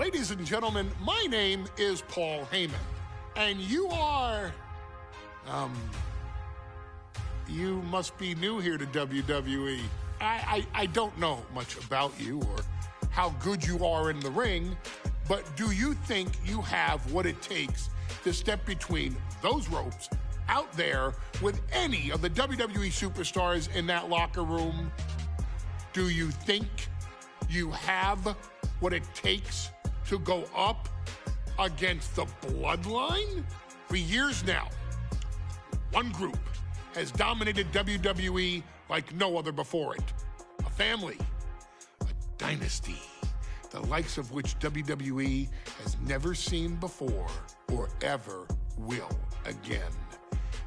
Ladies and gentlemen, my name is Paul Heyman, and you are, you must be new here to WWE. I don't know much about you or how good you are in the ring, but do you think you have what it takes to step between those ropes out there with any of the WWE superstars in that locker room? Do you think you have what it takes to go up against the Bloodline? For years now, one group has dominated WWE like no other before it. A family, a dynasty, the likes of which WWE has never seen before or ever will again.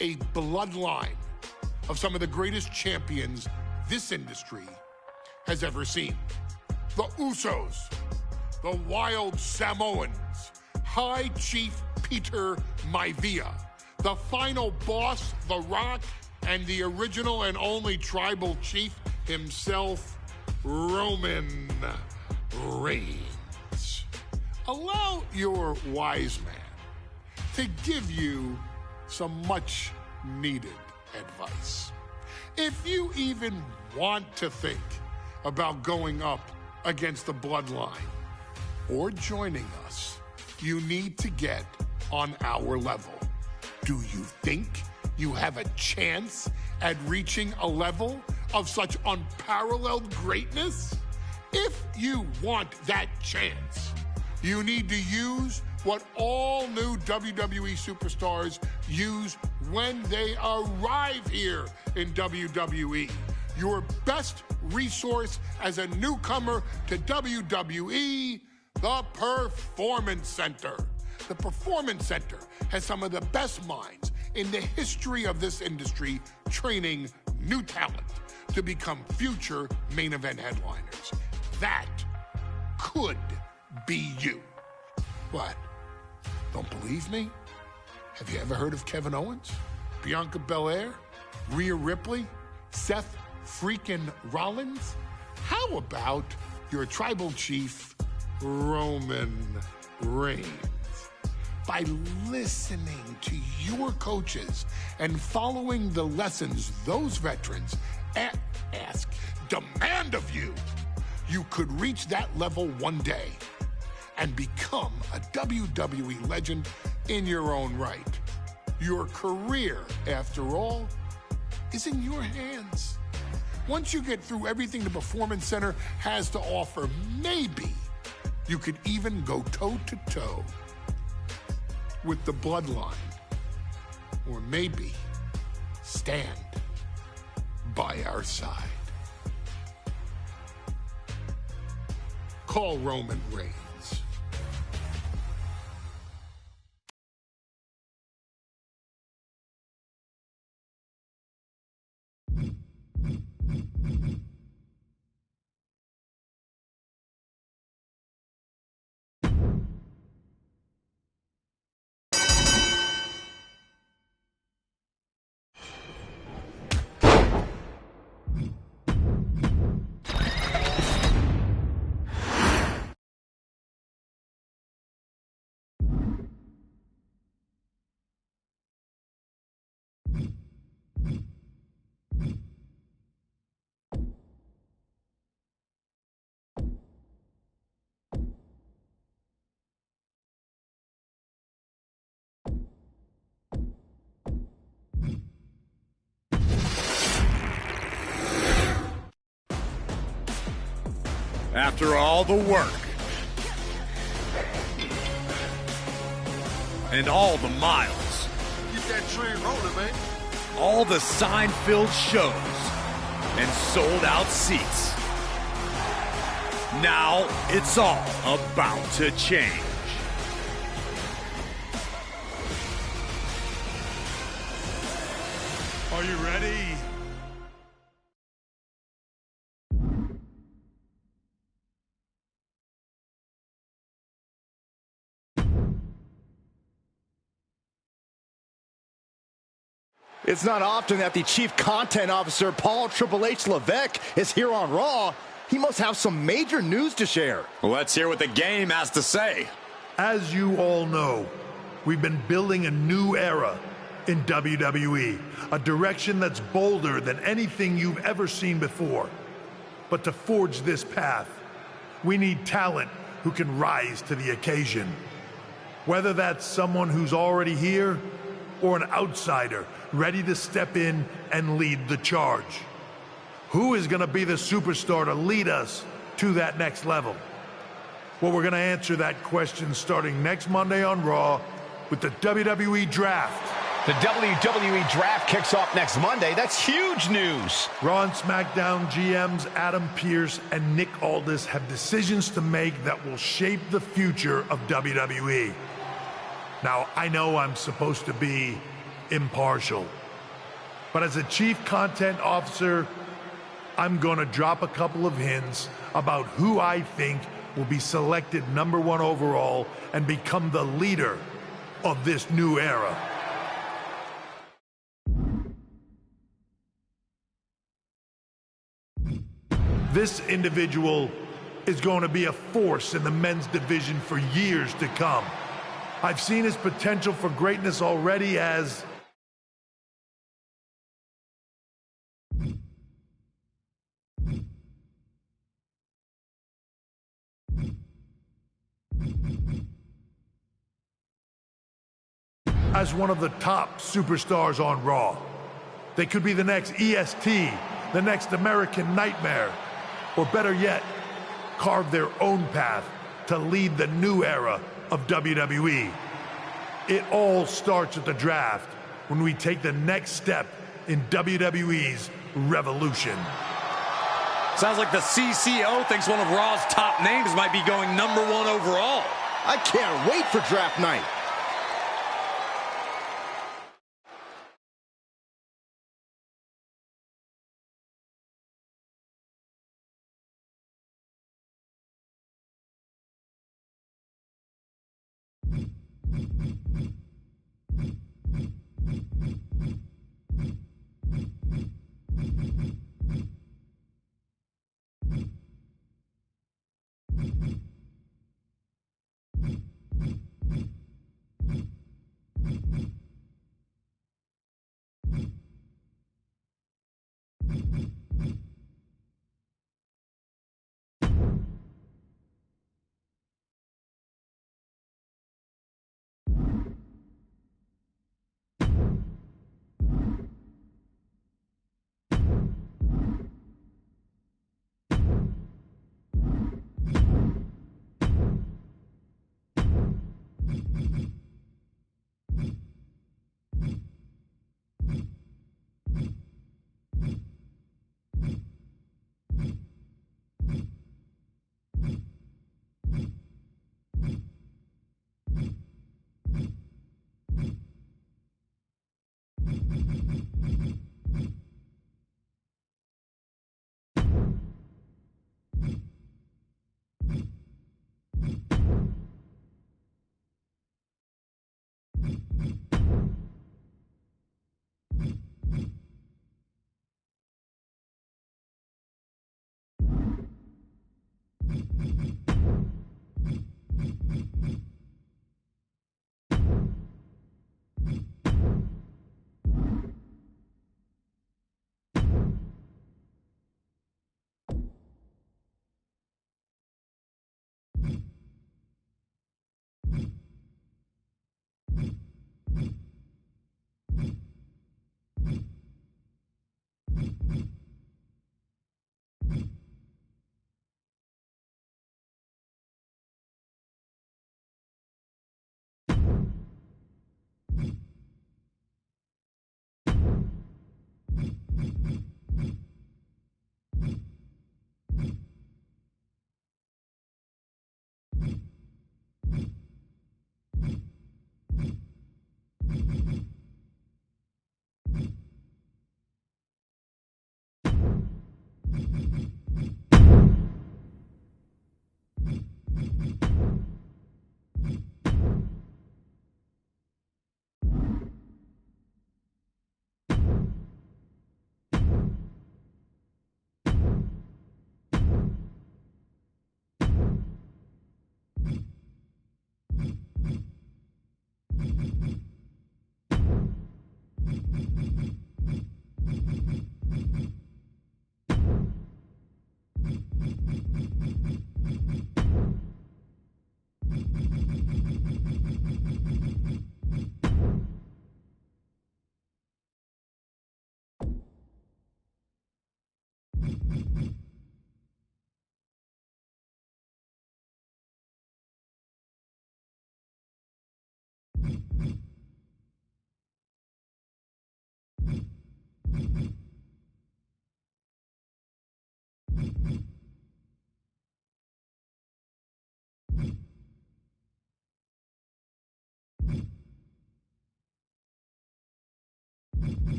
A bloodline of some of the greatest champions this industry has ever seen. The Usos, the Wild Samoans, High Chief Peter Maivia, the final boss, The Rock, and the original and only tribal chief himself, Roman Reigns. Allow your wise man to give you some much needed advice. If you even want to think about going up against the Bloodline or joining us, you need to get on our level. Do you think you have a chance at reaching a level of such unparalleled greatness? If you want that chance, you need to use what all new WWE superstars use when they arrive here in WWE. Your best resource as a newcomer to WWE, the Performance Center. The Performance Center has some of the best minds in the history of this industry training new talent to become future main event headliners. That could be you. What? Don't believe me? Have you ever heard of Kevin Owens, Bianca Belair, Rhea Ripley, Seth freaking Rollins? How about your tribal chief, Roman Reigns? By listening to your coaches and following the lessons those veterans demand of you, you could reach that level one day and become a WWE legend in your own right. Your career, after all, is in your hands. Once you get through everything the Performance Center has to offer, maybe you could even go toe-to-toe with the Bloodline, or maybe stand by our side. Call Roman Reigns. After all the work and all the miles, get that train rolling, man. All the sign-filled shows and sold-out seats. Now it's all about to change. Are you ready? It's not often that the Chief Content Officer, Paul Triple H Levesque, is here on Raw. He must have some major news to share. Let's hear what the game has to say. As you all know, we've been building a new era in WWE, a direction that's bolder than anything you've ever seen before. But to forge this path, we need talent who can rise to the occasion. Whether that's someone who's already here or an outsider ready to step in and lead the charge. Who is going to be the superstar to lead us to that next level? Well, we're going to answer that question starting next Monday on Raw with the WWE Draft. The WWE Draft kicks off next Monday. That's huge news. Raw and SmackDown GMs Adam Pearce and Nick Aldis have decisions to make that will shape the future of WWE. Now, I know I'm supposed to be impartial, but as a chief content officer, I'm going to drop a couple of hints about who I think will be selected #1 overall and become the leader of this new era. This individual is going to be a force in the men's division for years to come. I've seen his potential for greatness already as one of the top superstars on Raw. They could be the next EST, the next American Nightmare, or better yet, carve their own path to lead the new era of WWE. It all starts at the draft when we take the next step in WWE's revolution. Sounds like the CCO thinks one of Raw's top names might be going #1 overall. I can't wait for draft night.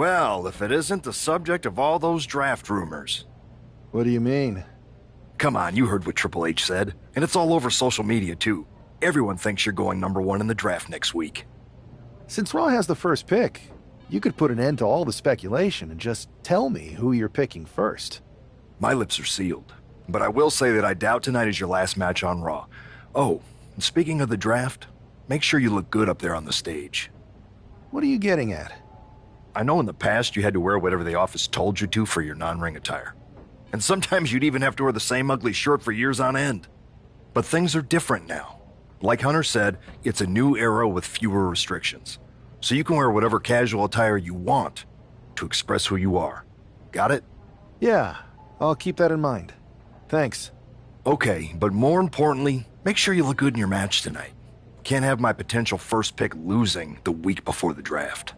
Well, if it isn't the subject of all those draft rumors. What do you mean? Come on, you heard what Triple H said. And it's all over social media, too. Everyone thinks you're going #1 in the draft next week. Since Raw has the first pick, you could put an end to all the speculation and just tell me who you're picking first. My lips are sealed. But I will say that I doubt tonight is your last match on Raw. Oh, and speaking of the draft, make sure you look good up there on the stage. What are you getting at? I know in the past you had to wear whatever the office told you to for your non-ring attire. And sometimes you'd even have to wear the same ugly shirt for years on end. But things are different now. Like Hunter said, it's a new era with fewer restrictions. So you can wear whatever casual attire you want to express who you are. Got it? Yeah, I'll keep that in mind. Thanks. Okay, but more importantly, make sure you look good in your match tonight. Can't have my potential first pick losing the week before the draft.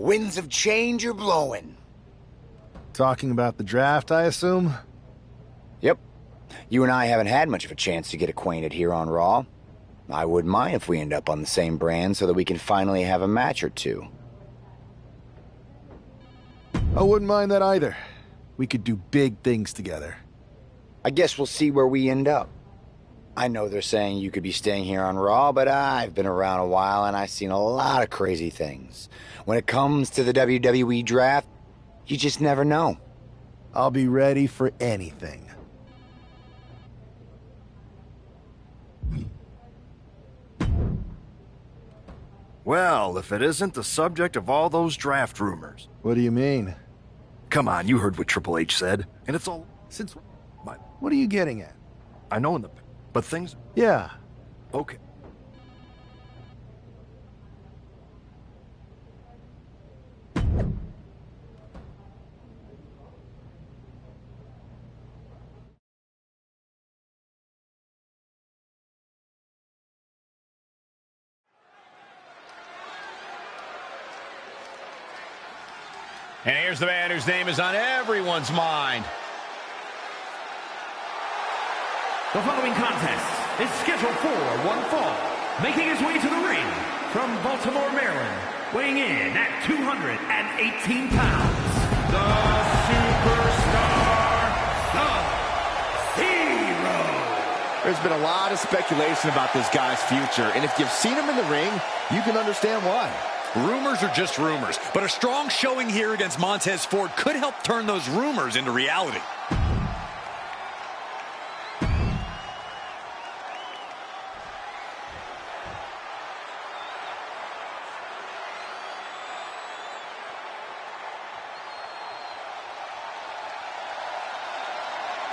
winds of change are blowing. Talking about the draft, I assume? Yep. You and I haven't had much of a chance to get acquainted here on Raw. I wouldn't mind if we end up on the same brand so that we can finally have a match or two. I wouldn't mind that either. We could do big things together. I guess we'll see where we end up. I know they're saying you could be staying here on Raw, but I've been around a while and I've seen a lot of crazy things. When it comes to the WWE draft, you just never know. I'll be ready for anything. Well, if it isn't the subject of all those draft rumors. What do you mean? Come on, you heard what Triple H said, and it's all... Since... What are you getting at? I know in the... But things... Yeah. Okay. And here's the man whose name is on everyone's mind. The following contest is scheduled for one fall. Making his way to the ring from Baltimore, Maryland, weighing in at 218 pounds, the Superstar Sub-Zero. There's been a lot of speculation about this guy's future, and if you've seen him in the ring, you can understand why. Rumors are just rumors, but a strong showing here against Montez Ford could help turn those rumors into reality.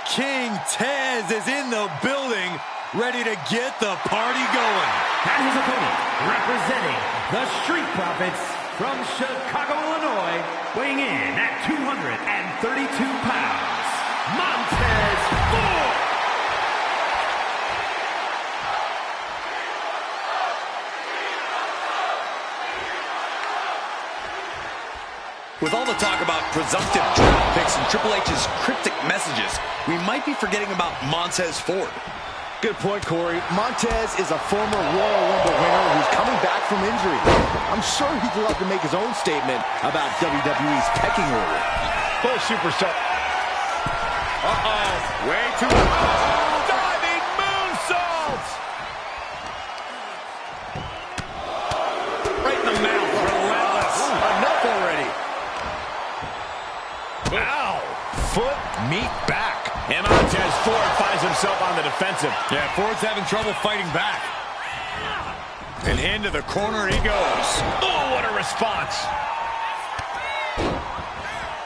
King Tez is in the building, ready to get the party going. And his opponent, representing the Street Profits from Chicago, Illinois, weighing in at 232 pounds, Montez Ford. With all the talk about presumptive draft picks and Triple H's cryptic messages, we might be forgetting about Montez Ford. Good point, Corey. Montez is a former Royal Rumble winner who's coming back from injury. I'm sure he'd love to make his own statement about WWE's pecking order. Oh, superstar. Uh-oh. Way too... Oh, diving moonsault! Right in the mouth. Relentless. Enough already. Ow! Foot meet back. And Montez Ford finds himself on the defensive. Yeah, Ford's having trouble fighting back. And into the corner he goes. Oh, what a response.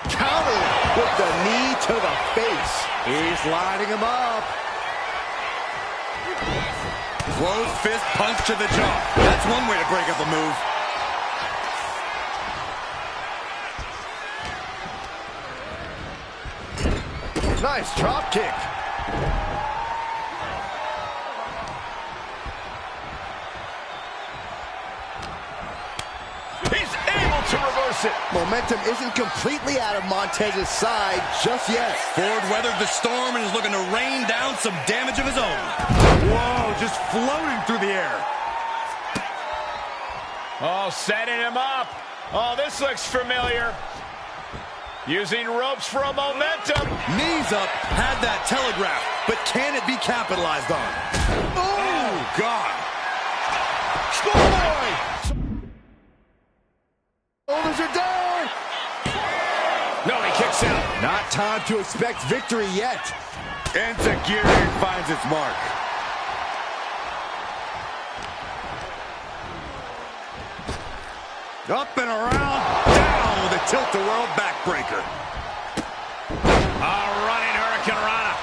Counter with the knee to the face. He's lining him up. Closed fist punch to the jaw. That's one way to break up a move. Nice drop kick. He's able to reverse it. Momentum isn't completely out of Montez's side just yet. Ford weathered the storm and is looking to rain down some damage of his own. Whoa, just floating through the air. Oh, setting him up. Oh, this looks familiar. Using ropes for a momentum. Knees up, had that telegraph, but can it be capitalized on? Oh, God. Schoolboy! Shoulders are down. No, he kicks out. Not time to expect victory yet. Enzuigiri finds its mark. Up and around, down with a tilt-the-world backbreaker. Running Hurricane Rana.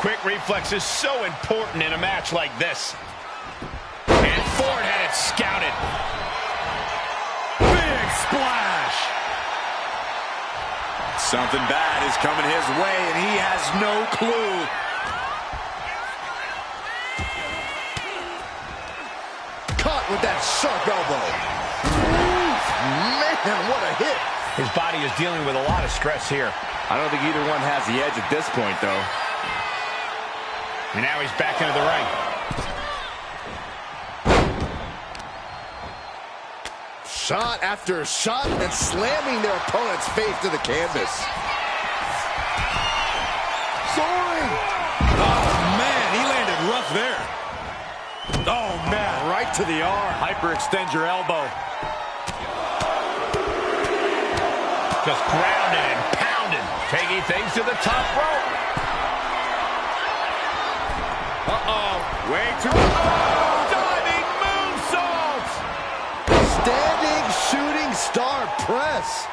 Quick reflexes so important in a match like this. And Ford had it scouted. Big splash. Something bad is coming his way, and he has no clue. Caught with that sharp elbow. Man, what a hit. His body is dealing with a lot of stress here. I don't think either one has the edge at this point, though. And now he's back into the ring. Shot after shot and slamming their opponent's face to the canvas. Soaring! Oh, man, he landed rough there. Oh, man, Right to the arm. hyperextend your elbow. Just grounded and pounded, taking things to the top rope. Uh-oh, way too... Oh, diving moonsault! Standing shooting star press.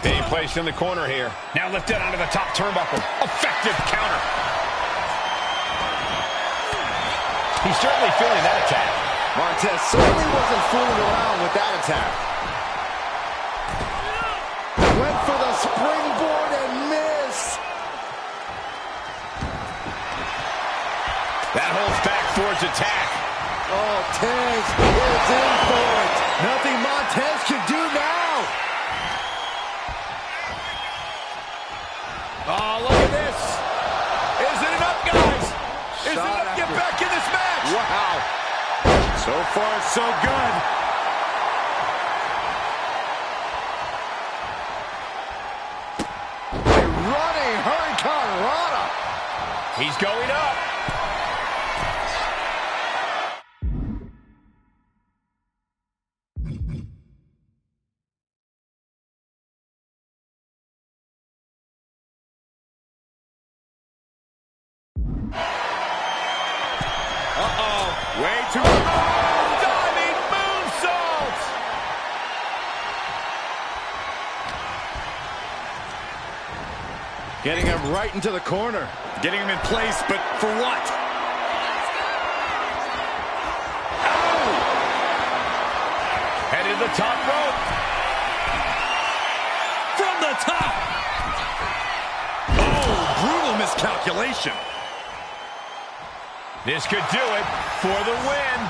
Being placed in the corner here. Now lifted onto the top turnbuckle. Effective counter. He's certainly feeling that attack. Montez certainly wasn't fooling around with that attack. Went for the springboard and missed. That holds back Ford's attack. Oh, Taz is in for it. Nothing Montez can do now. Oh, look at this. Is it enough, guys? Is it enough to get back in this match? Wow. So far, so good. A running Hurricane Rana. He's going up. Uh-oh. Way too... Oh, diving moonsault! Getting him right into the corner. Getting him in place, but for what? Oh! Headed to the top rope. From the top! Oh, brutal miscalculation. This could do it for the win.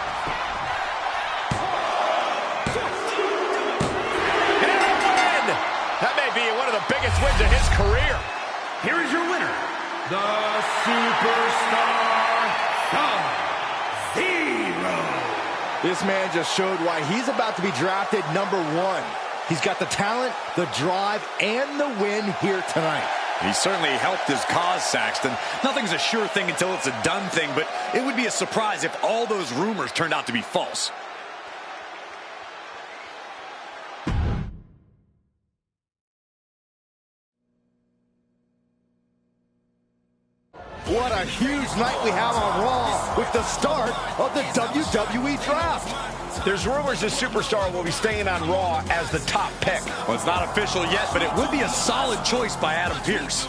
And a win! That may be one of the biggest wins of his career. Here is your winner, the Superstar Sub-Zero. This man just showed why he's about to be drafted #1. He's got the talent, the drive, and the win here tonight. He certainly helped his cause, Saxton. Nothing's a sure thing until it's a done thing, but it would be a surprise if all those rumors turned out to be false. What a huge night we have on Raw with the start of the WWE Draft. There's rumors this superstar will be staying on Raw as the top pick. Well, it's not official yet, but it would be a solid choice by Adam Pearce.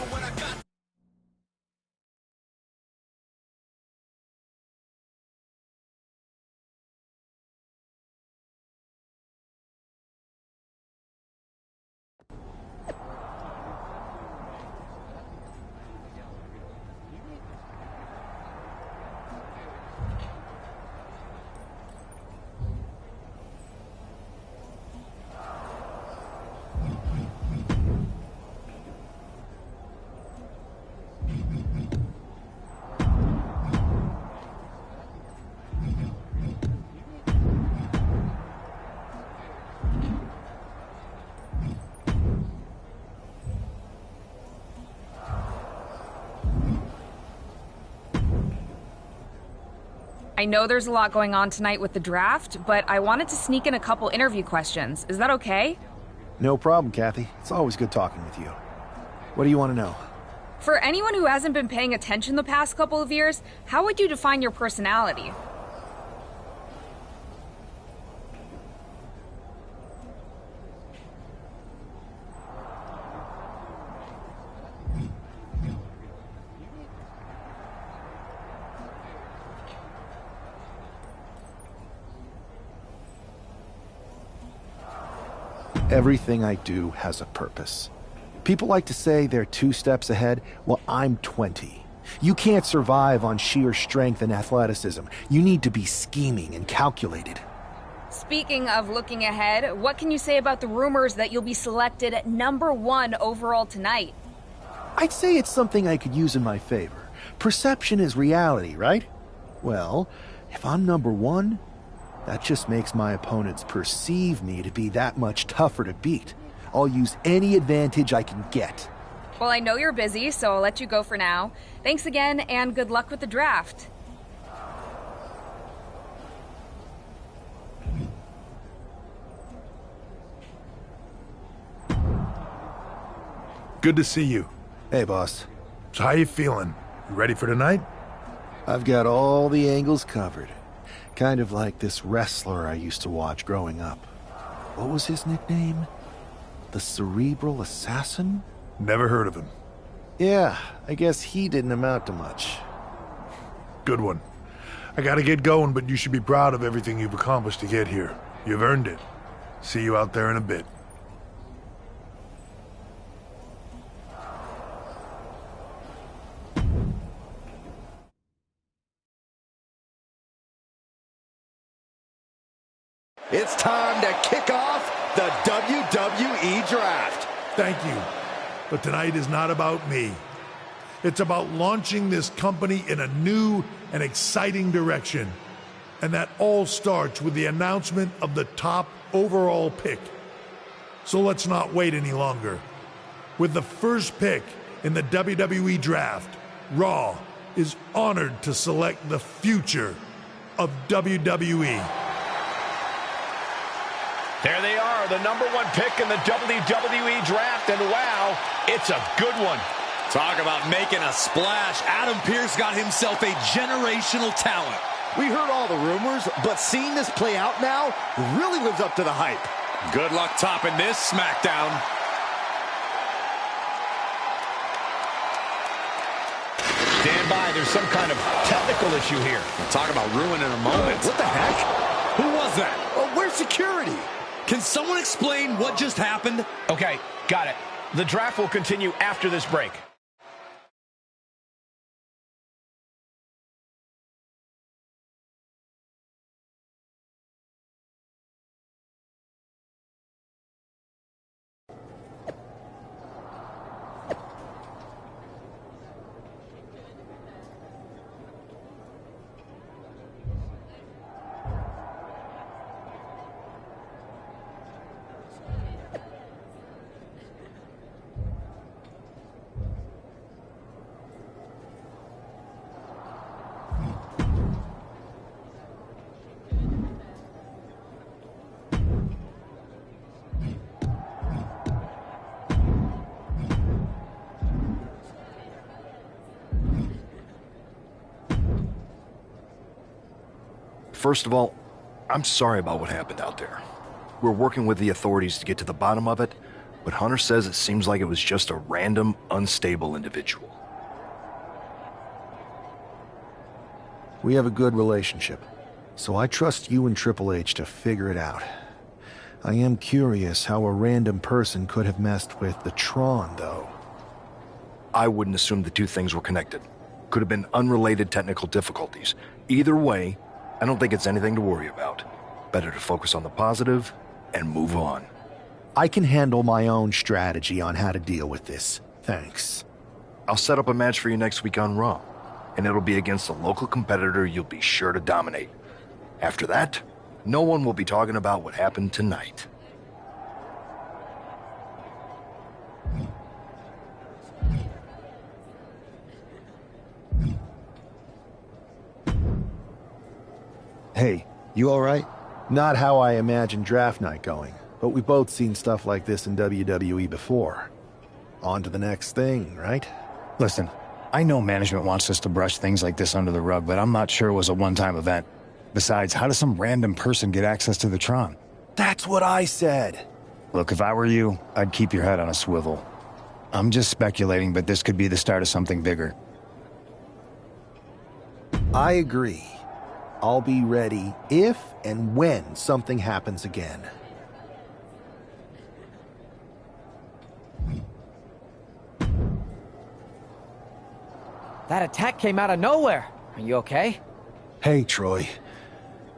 I know there's a lot going on tonight with the draft, but I wanted to sneak in a couple interview questions. Is that okay? No problem, Kathy. It's always good talking with you. What do you want to know? For anyone who hasn't been paying attention the past couple of years, how would you define your personality? Everything I do has a purpose. People like to say they're 2 steps ahead. Well, I'm 20. You can't survive on sheer strength and athleticism. You need to be scheming and calculated. Speaking of looking ahead, what can you say about the rumors that you'll be selected at #1 overall tonight? I'd say it's something I could use in my favor. Perception is reality, right? Well, if I'm #1, that just makes my opponents perceive me to be that much tougher to beat. I'll use any advantage I can get. Well, I know you're busy, so I'll let you go for now. Thanks again, and good luck with the draft. Good to see you. Hey, boss. So how you feeling? You ready for tonight? I've got all the angles covered. Kind of like this wrestler I used to watch growing up. What was his nickname? The Cerebral Assassin? Never heard of him. Yeah, I guess he didn't amount to much. Good one. I gotta get going, but you should be proud of everything you've accomplished to get here. You've earned it. See you out there in a bit. It's time to kick off the WWE Draft. Thank you. But tonight is not about me. It's about launching this company in a new and exciting direction. And that all starts with the announcement of the top overall pick. So let's not wait any longer. With the first pick in the WWE Draft, Raw is honored to select the future of WWE. There they are, the #1 pick in the WWE Draft, and wow, it's a good one. Talk about making a splash. Adam Pearce got himself a generational talent. We heard all the rumors, but seeing this play out now really lives up to the hype. Good luck topping this SmackDown. Stand by, there's some kind of technical issue here. Talk about ruining a moment. What the heck? Who was that? Oh, where's security? Can someone explain what just happened? Okay, got it. The draft will continue after this break. First of all, I'm sorry about what happened out there. We're working with the authorities to get to the bottom of it, but Hunter says it seems like it was just a random, unstable individual. We have a good relationship, so I trust you and Triple H to figure it out. I am curious how a random person could have messed with the Tron, though. I wouldn't assume the two things were connected. Could have been unrelated technical difficulties. Either way, I don't think it's anything to worry about. Better to focus on the positive and move on. I can handle my own strategy on how to deal with this. Thanks. I'll set up a match for you next week on Raw, and it'll be against a local competitor you'll be sure to dominate. After that, no one will be talking about what happened tonight. Hey, you alright? Not how I imagined draft night going, but we've both seen stuff like this in WWE before. On to the next thing, right? Listen, I know management wants us to brush things like this under the rug, but I'm not sure it was a one-time event. Besides, how does some random person get access to the Tron? That's what I said. Look, if I were you, I'd keep your head on a swivel. I'm just speculating, but this could be the start of something bigger. I agree. I'll be ready if and when something happens again. That attack came out of nowhere. Are you okay? Hey, Troy.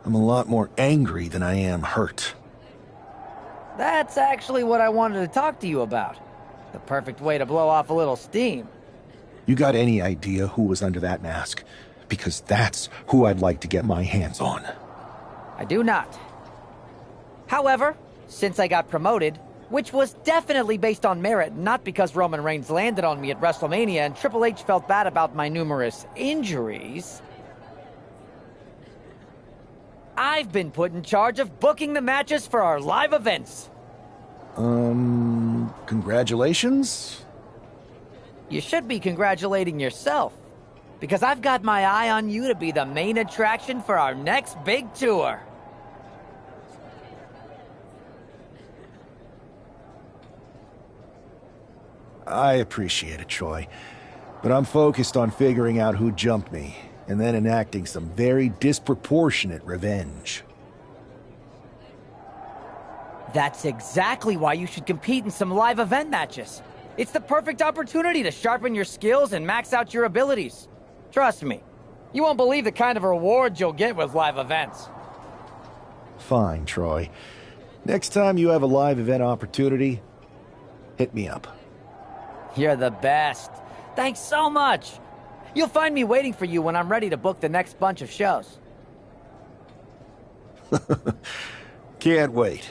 I'm a lot more angry than I am hurt. That's actually what I wanted to talk to you about. The perfect way to blow off a little steam. You got any idea who was under that mask? Because that's who I'd like to get my hands on. I do not. However, since I got promoted, which was definitely based on merit, not because Roman Reigns landed on me at WrestleMania and Triple H felt bad about my numerous injuries, I've been put in charge of booking the matches for our live events. Congratulations? You should be congratulating yourself, because I've got my eye on you to be the main attraction for our next big tour. I appreciate it, Troy. But I'm focused on figuring out who jumped me, and then enacting some very disproportionate revenge. That's exactly why you should compete in some live event matches. It's the perfect opportunity to sharpen your skills and max out your abilities. Trust me, you won't believe the kind of rewards you'll get with live events. Fine, Troy. Next time you have a live event opportunity, hit me up. You're the best. Thanks so much. You'll find me waiting for you when I'm ready to book the next bunch of shows. Can't wait.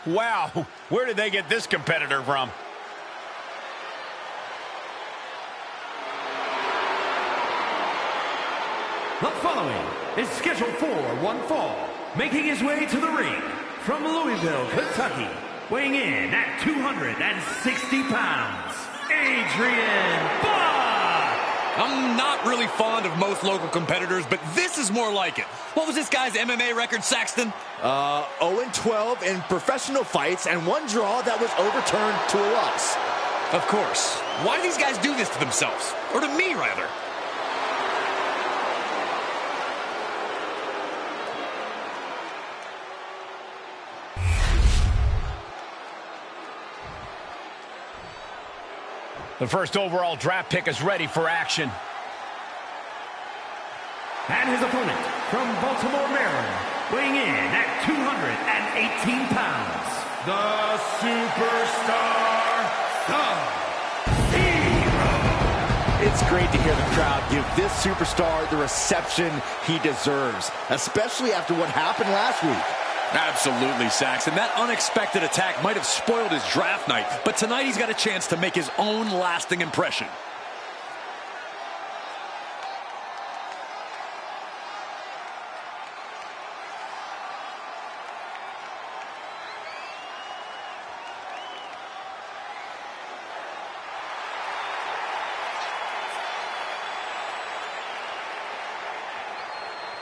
Wow, where did they get this competitor from? The following is scheduled for one fall, making his way to the ring from Louisville, Kentucky, weighing in at 260 pounds, Adrian Bach! I'm not really fond of most local competitors, but this is more like it. What was this guy's MMA record, Saxton? 0-12 in professional fights and one draw that was overturned to a loss. Of course. Why do these guys do this to themselves? Or to me, rather? The first overall draft pick is ready for action. And his opponent from Baltimore, Maryland, weighing in at 218 pounds, the Superstar Hero. It's great to hear the crowd give this superstar the reception he deserves, especially after what happened last week. Absolutely, Saxon. That unexpected attack might have spoiled his draft night, but tonight he's got a chance to make his own lasting impression.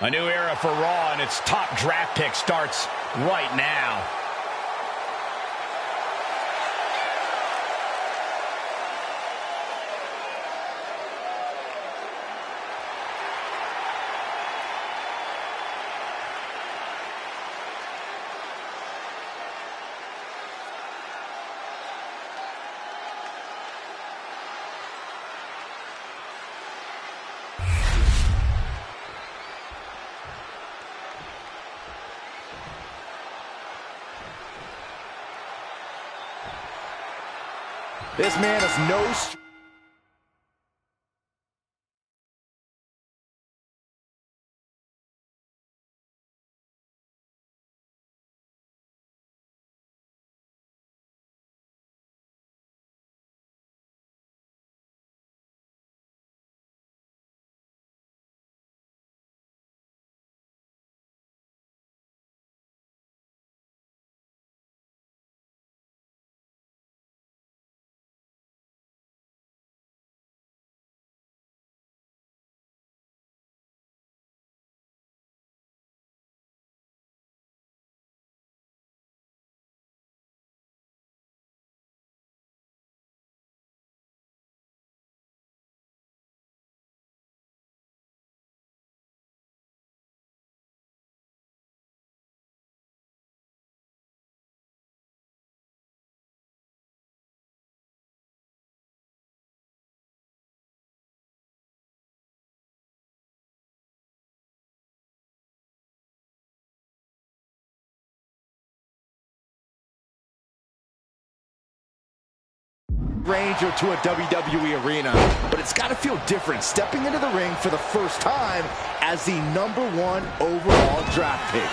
A new era for Raw, and its top draft pick starts right now. This man is no Ranger to a WWE arena, but it's got to feel different stepping into the ring for the first time as the #1 overall draft pick.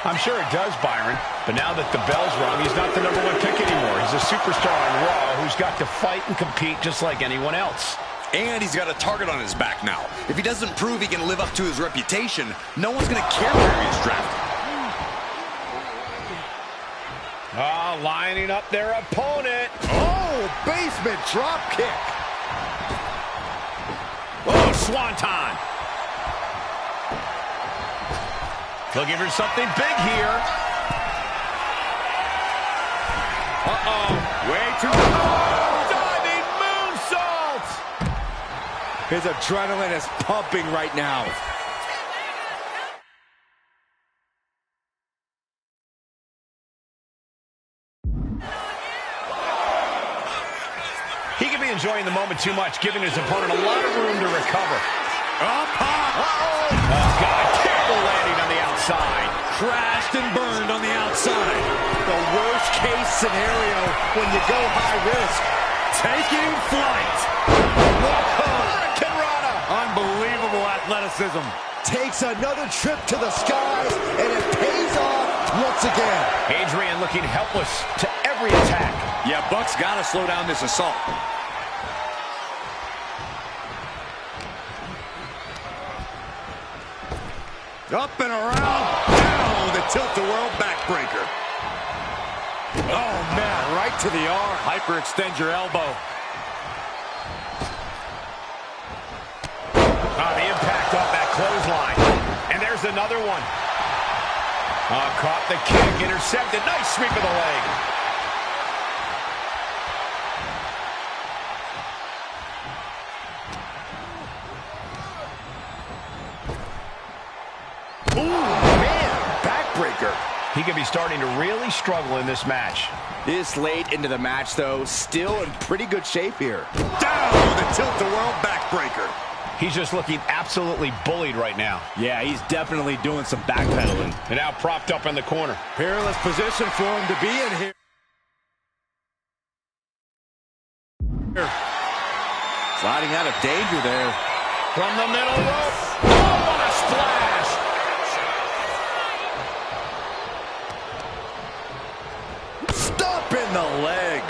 I'm sure it does, Byron, but now that the bell's rung, he's not the #1 pick anymore. He's a superstar on Raw who's got to fight and compete just like anyone else. And he's got a target on his back now. If he doesn't prove he can live up to his reputation, no one's going to care where he is drafted. Lining up their opponent. Oh, basement drop kick. Oh, swanton. Looking for something big here. Uh-oh. Way too diving moonsault. His adrenaline is pumping right now. He could be enjoying the moment too much, giving his opponent a lot of room to recover. Up high. Oh, God, terrible landing on the outside. Crashed and burned on the outside. The worst case scenario when you go high risk. Taking flight. Hurricane Rana. Unbelievable athleticism. Takes another trip to the skies, and it pays off once again. Adrian looking helpless to every attack. Yeah, Buck's got to slow down this assault. Up and around, down, the tilt-a-whirl backbreaker. Oh, man, right to the arm. Hyperextend your elbow. The impact off that clothesline. And there's another one. Caught the kick, intercepted. Nice sweep of the leg. He could be starting to really struggle in this match. This late into the match, though, still in pretty good shape here. Down with a tilt-a-whirl backbreaker. He's just looking absolutely bullied right now. Yeah, he's definitely doing some backpedaling. And now propped up in the corner. Perilous position for him to be in here. Sliding out of danger there. From the middle rope. Oh, what a splash! Stop in the leg.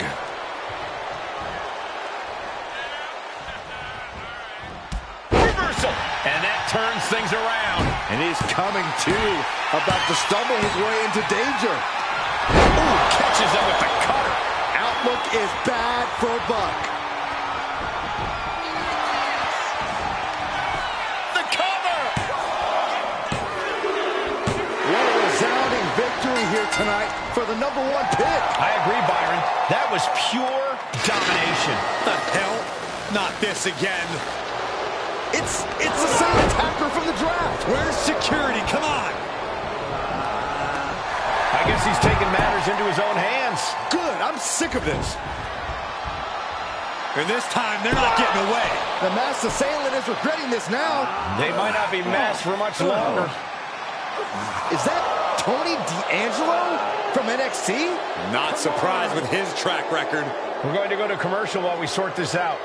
Reversal. And that turns things around. And he's coming to, about to stumble his way into danger. Ooh, catches him with the cutter. Outlook is bad for Buck. The cover. What a resounding victory here tonight for the #1 pick. I agree, Byron. That was pure domination. The hell? Not this again. It's the same attacker from the draft. Where's security? Come on. I guess he's taking matters into his own hands. Good. I'm sick of this. And this time, they're not getting away. The masked assailant is regretting this now. They might not be masked for much longer. Is that Tony D'Angelo from NXT? Not surprised with his track record. We're going to go to commercial while we sort this out.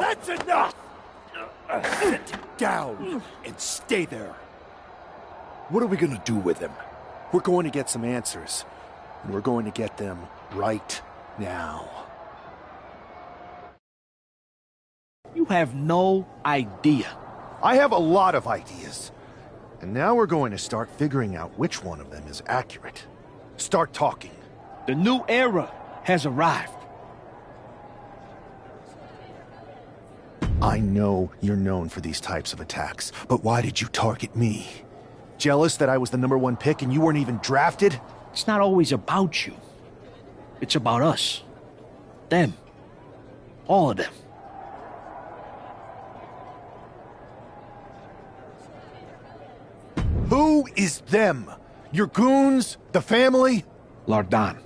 That's enough! Sit down and stay there. What are we going to do with him? We're going to get some answers, and we're going to get them right now. You have no idea. I have a lot of ideas. And now we're going to start figuring out which one of them is accurate. Start talking. The new era has arrived. I know you're known for these types of attacks, but why did you target me? Jealous that I was the #1 pick and you weren't even drafted? It's not always about you. It's about us. Them. All of them. Who is them? Your goons? The family? Lardan.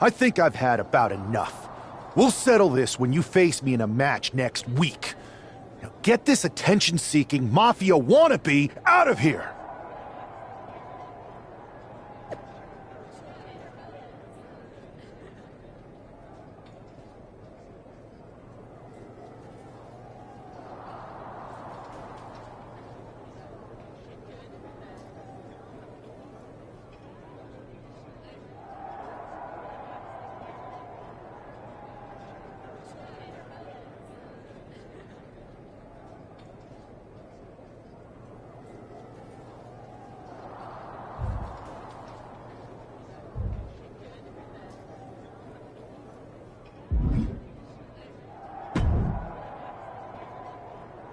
I think I've had about enough. We'll settle this when you face me in a match next week. Now get this attention-seeking mafia wannabe out of here!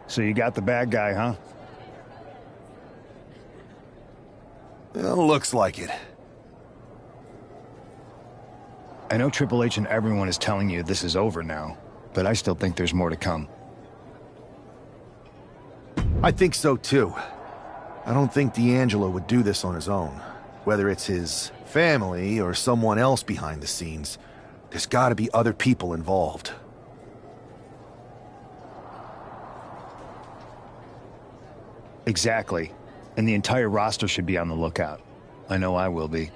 So you got the bad guy, huh? Well, looks like it. I know Triple H and everyone is telling you this is over now, but I still think there's more to come. I think so too. I don't think D'Angelo would do this on his own. Whether it's his family or someone else behind the scenes, there's gotta be other people involved. Exactly. And the entire roster should be on the lookout. I know I will be.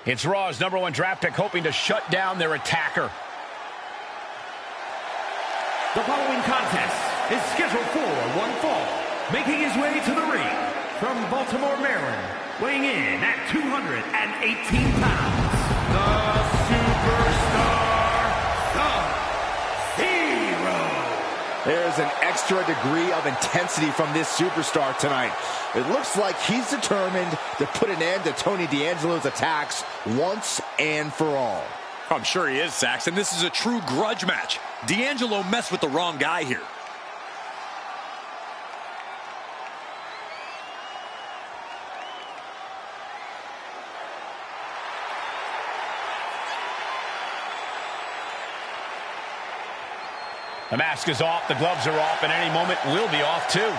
It's Raw's #1 draft pick hoping to shut down their attacker. The following contest is scheduled for one fall. Making his way to the ring from Baltimore, Maryland, weighing in at 218 pounds, the Superstar Sub-Zero. There's an extra degree of intensity from this superstar tonight. It looks like he's determined to put an end to Tony D'Angelo's attacks once and for all. I'm sure he is, Saxon. This is a true grudge match. D'Angelo messed with the wrong guy here. The mask is off, the gloves are off, and any moment we'll be off too.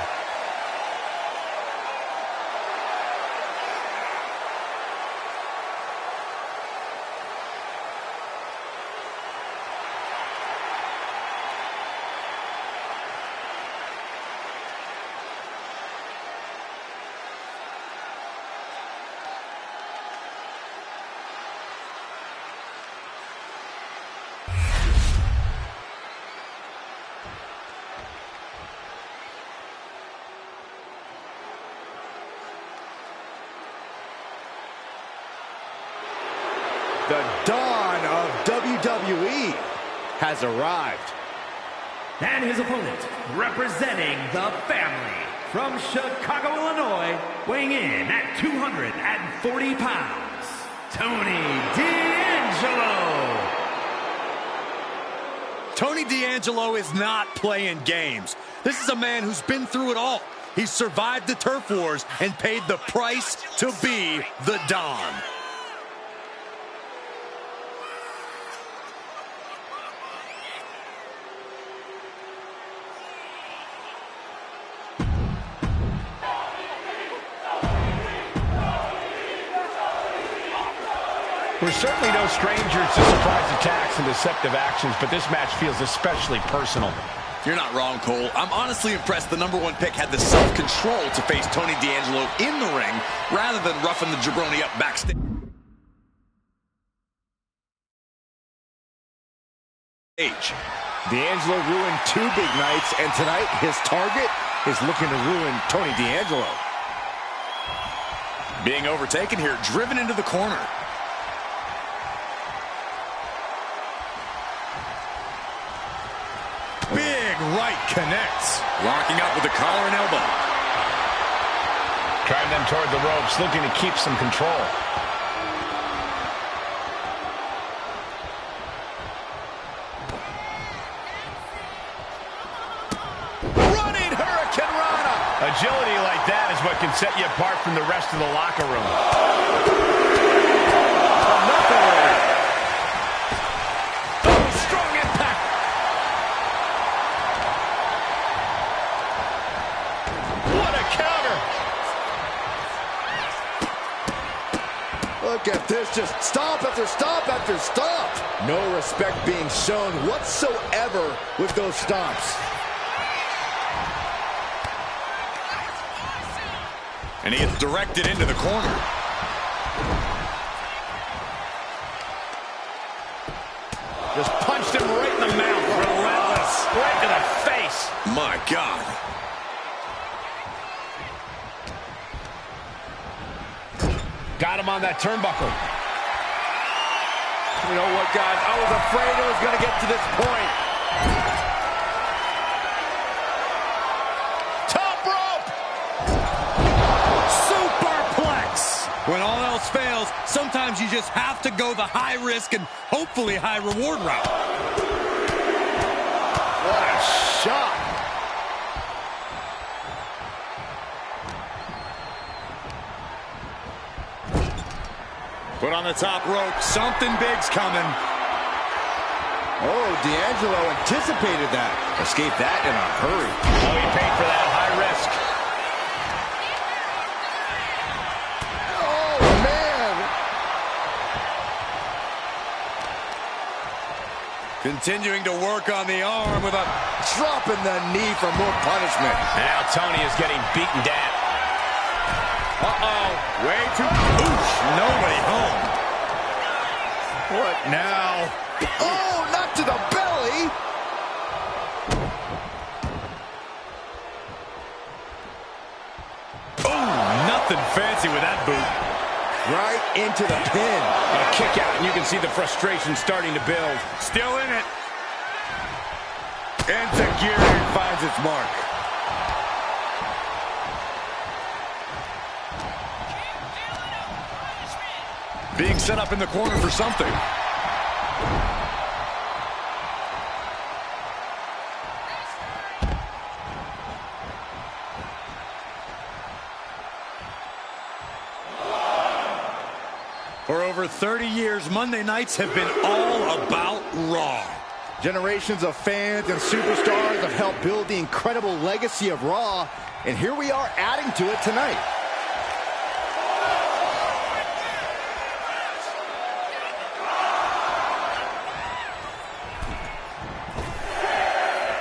The dawn of WWE has arrived. And his opponent, representing the family, from Chicago, Illinois, weighing in at 240 pounds, Tony D'Angelo. Tony D'Angelo is not playing games. This is a man who's been through it all. He's survived the turf wars and paid the price to be the Don. We're certainly no strangers to surprise attacks and deceptive actions, but this match feels especially personal. You're not wrong, Cole. I'm honestly impressed the #1 pick had the self-control to face Tony D'Angelo in the ring rather than roughing the jabroni up backstage. D'Angelo ruined 2 big nights, and tonight his target is looking to ruin Tony D'Angelo. Being overtaken here, driven into the corner. Big right connects. Locking up with the collar and elbow. Driving them toward the ropes, looking to keep some control. agility like that is what can set you apart from the rest of the locker room. Oh, strong impact. What a counter. Look at this, just stop after stop after stop. No respect being shown whatsoever with those stomps. And he gets directed into the corner. Just punched him right in the mouth. Relentless. Right to the face. My God. Got him on that turnbuckle. You know what, guys? I was afraid it was going to get to this point. Top rope! Superplex! When all else fails, sometimes you just have to go the high risk and hopefully high reward route. What a shot. Put on the top rope. Something big's coming. Oh, D'Angelo anticipated that. Escaped that in a hurry. Oh, he paid for that high risk. Oh, man. Continuing to work on the arm with a drop in the knee for more punishment. And now Tony is getting beaten down. Uh-oh. Way too... Oosh, nobody home. What now? Oh, not to the belly. Oh, nothing fancy with that boot. Right into the pin. A kick out, and you can see the frustration starting to build. Still in it. And Tajiri finds its mark. Being set up in the corner for something. For over 30 years, Monday nights have been all about Raw. Generations of fans and superstars have helped build the incredible legacy of Raw, and here we are adding to it tonight.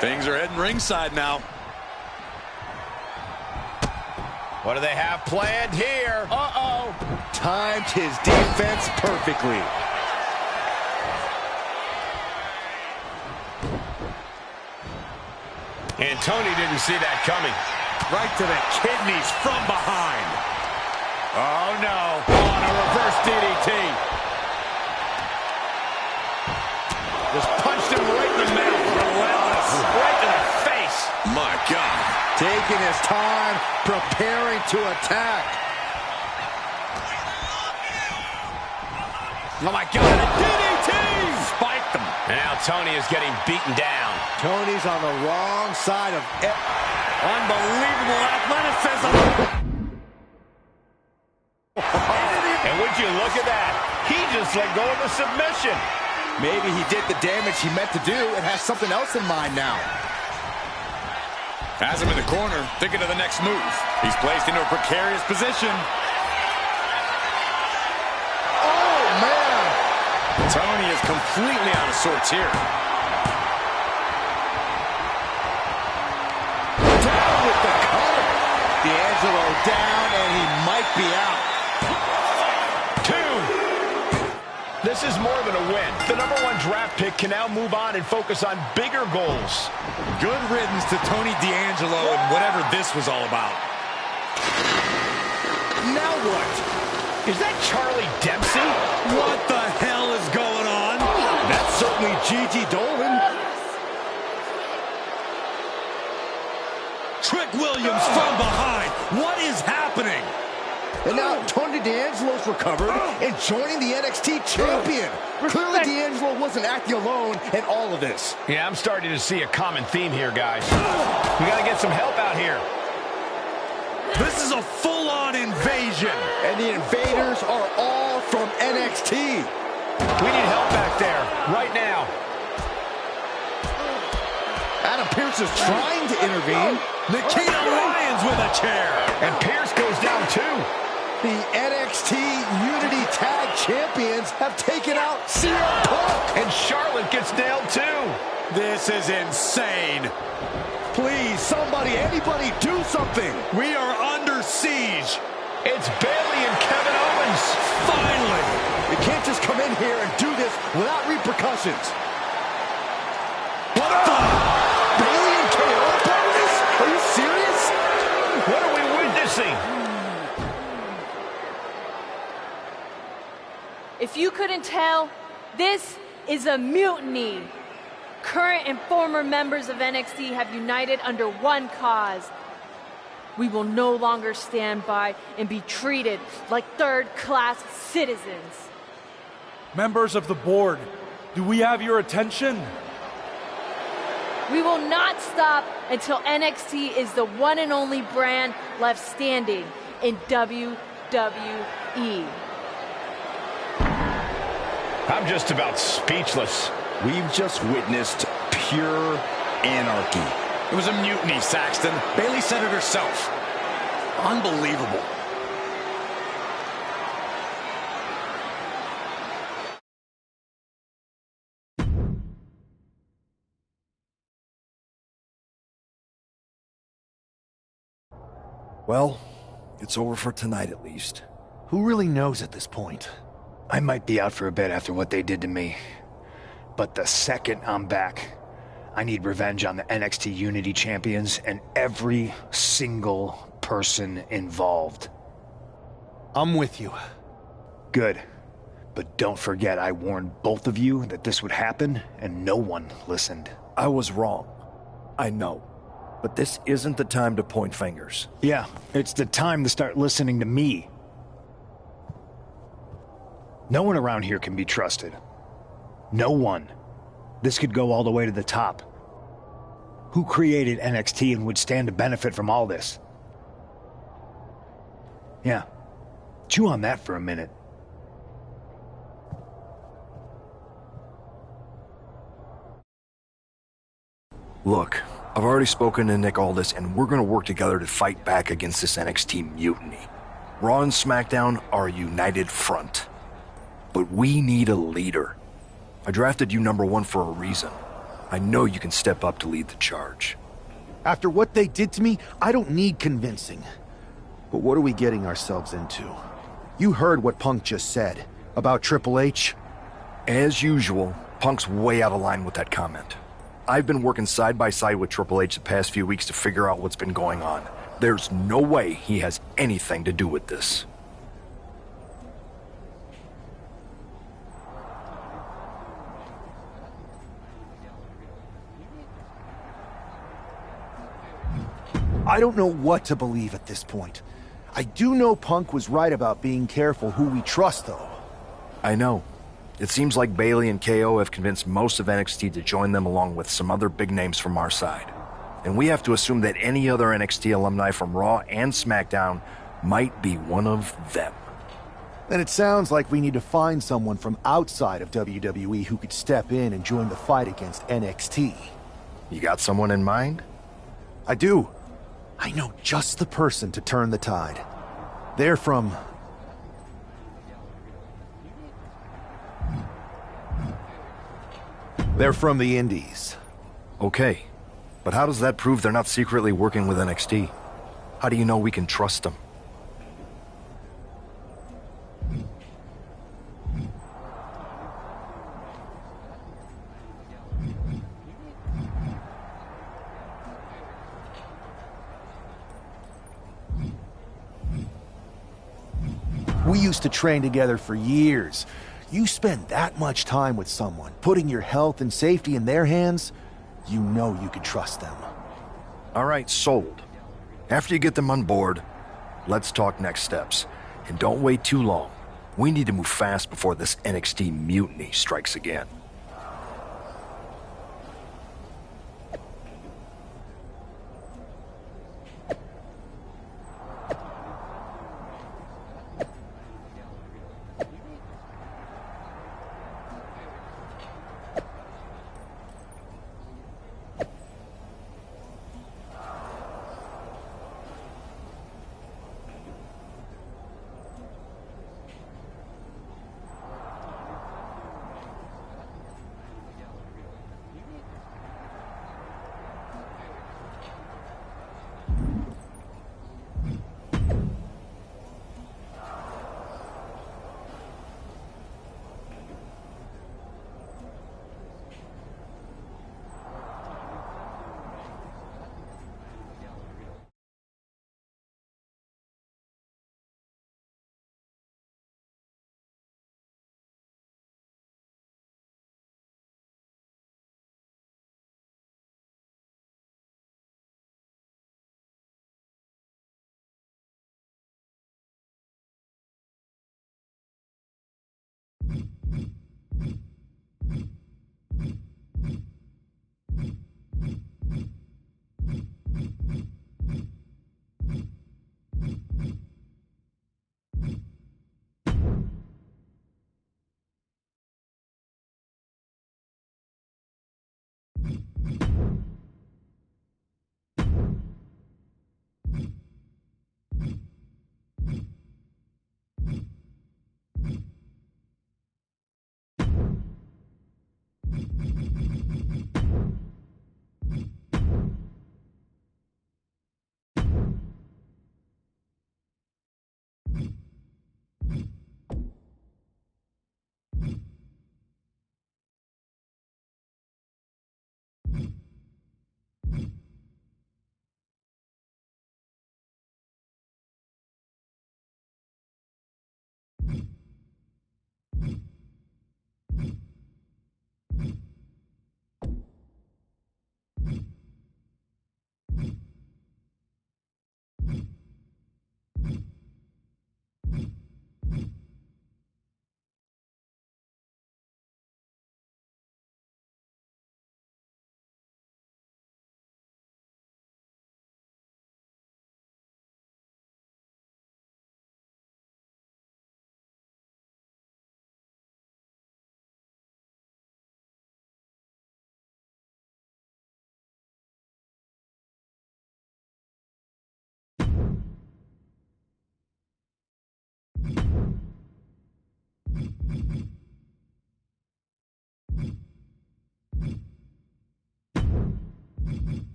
Things are heading ringside now. What do they have planned here? Uh-oh. Timed his defense perfectly. And Tony didn't see that coming. Right to the kidneys from behind. Oh, no. On a reverse DDT. Just punched him right in the mouth. Relentless. Right to the face. My God. Taking his time, preparing to attack. Oh, my God. A DDT. Spiked him. And now Tony is getting beaten down. Tony's on the wrong side of it. Unbelievable athleticism. And would you look at that? He just let go of the submission. Maybe he did the damage he meant to do and has something else in mind now. Has him in the corner, thinking of the next move. He's placed into a precarious position. Oh, man. Tony is completely out of sorts here. Down with the cover. D'Angelo down, and he might be out. 2. This is more than a win. The #1 draft pick can now move on and focus on bigger goals. Good riddance to Tony D'Angelo and whatever this was all about. Now what? Is that Charlie Dempsey? What the hell is going on? That's certainly Gigi Dolan. Trick Williams from behind. What is happening? And now Tony D'Angelo's recovered and joining the NXT champion. Clearly D'Angelo wasn't acting alone in all of this. Yeah, I'm starting to see a common theme here, guys. We got to get some help out here. This is a full-on invasion. And the invaders are all from NXT. We need help back there, right now. Adam Pearce is trying to intervene. Nikita Lyons with a chair. And Pearce goes down too. The NXT Unity Tag Champions have taken out CM Punk. And Charlotte gets nailed too. This is insane. Please, somebody, anybody, do something. We are under siege. It's Bayley and Kevin Owens. Finally. You can't just come in here and do this without repercussions. What the? Bayley and KO are part of this? Are you serious? What are we witnessing? If you couldn't tell, this is a mutiny. Current and former members of NXT have united under one cause. We will no longer stand by and be treated like third-class citizens. Members of the board, do we have your attention? We will not stop until NXT is the one and only brand left standing in WWE. I'm just about speechless. We've just witnessed pure anarchy. It was a mutiny, Saxton. Bayley said it herself. Unbelievable. Well, it's over for tonight at least. Who really knows at this point? I might be out for a bit after what they did to me. But the second I'm back, I need revenge on the NXT Unity Champions and every single person involved. I'm with you. Good. But don't forget I warned both of you that this would happen, and no one listened. I was wrong. I know. But this isn't the time to point fingers. Yeah, it's the time to start listening to me. No one around here can be trusted. No one. This could go all the way to the top. Who created NXT and would stand to benefit from all this? Yeah. Chew on that for a minute. Look, I've already spoken to Nick Aldis, and we're going to work together to fight back against this NXT mutiny. Raw and SmackDown are a united front. But we need a leader. I drafted you #1 for a reason. I know you can step up to lead the charge. After what they did to me, I don't need convincing. But what are we getting ourselves into? You heard what Punk just said about Triple H. As usual, Punk's way out of line with that comment. I've been working side by side with Triple H the past few weeks to figure out what's been going on. There's no way he has anything to do with this. I don't know what to believe at this point. I do know Punk was right about being careful who we trust, though. I know. It seems like Bayley and KO have convinced most of NXT to join them along with some other big names from our side. And we have to assume that any other NXT alumni from Raw and SmackDown might be one of them. Then it sounds like we need to find someone from outside of WWE who could step in and join the fight against NXT. You got someone in mind? I do. I know just the person to turn the tide. They're from... They're from the Indies. Okay, but how does that prove they're not secretly working with NXT? How do you know we can trust them? We used to train together for years. You spend that much time with someone, putting your health and safety in their hands, you know you can trust them. All right, sold. After you get them on board, let's talk next steps. And don't wait too long. We need to move fast before this NXT mutiny strikes again.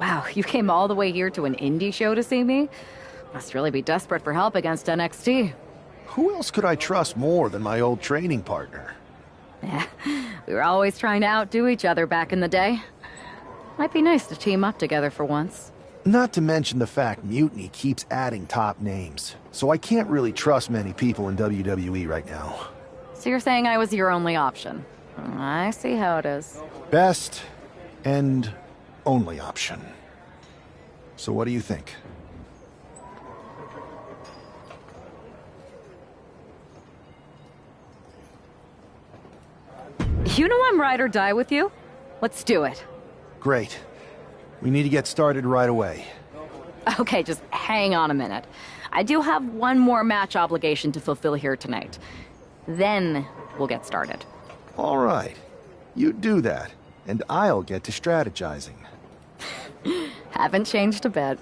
Wow, you came all the way here to an indie show to see me? Must really be desperate for help against NXT. Who else could I trust more than my old training partner? Yeah, we were always trying to outdo each other back in the day. Might be nice to team up together for once. Not to mention the fact Mutiny keeps adding top names, so I can't really trust many people in WWE right now. So you're saying I was your only option? I see how it is. Best and only option. So what do you think? You know I'm ride or die with you. Let's do it. Great. We need to get started right away. Okay, just hang on a minute. I do have one more match obligation to fulfill here tonight. Then we'll get started. All right. You do that, and I'll get to strategizing. Haven't changed a bit.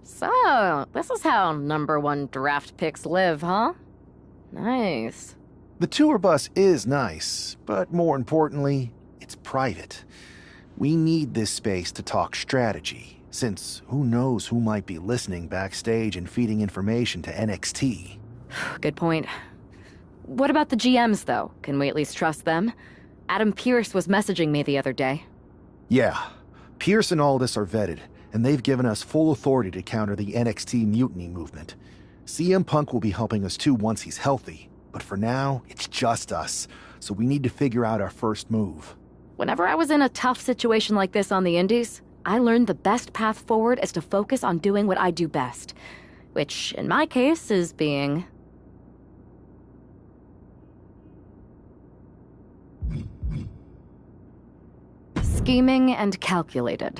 So, this is how number one draft picks live, huh? Nice. The tour bus is nice, but more importantly, it's private. We need this space to talk strategy, since who knows who might be listening backstage and feeding information to NXT. Good point. What about the GMs, though? Can we at least trust them? Adam Pearce was messaging me the other day. Yeah, Pierce and Aldis are vetted, and they've given us full authority to counter the NXT mutiny movement. CM Punk will be helping us too once he's healthy, but for now, it's just us, so we need to figure out our first move. Whenever I was in a tough situation like this on the Indies, I learned the best path forward is to focus on doing what I do best, which, in my case, is being... scheming and calculated.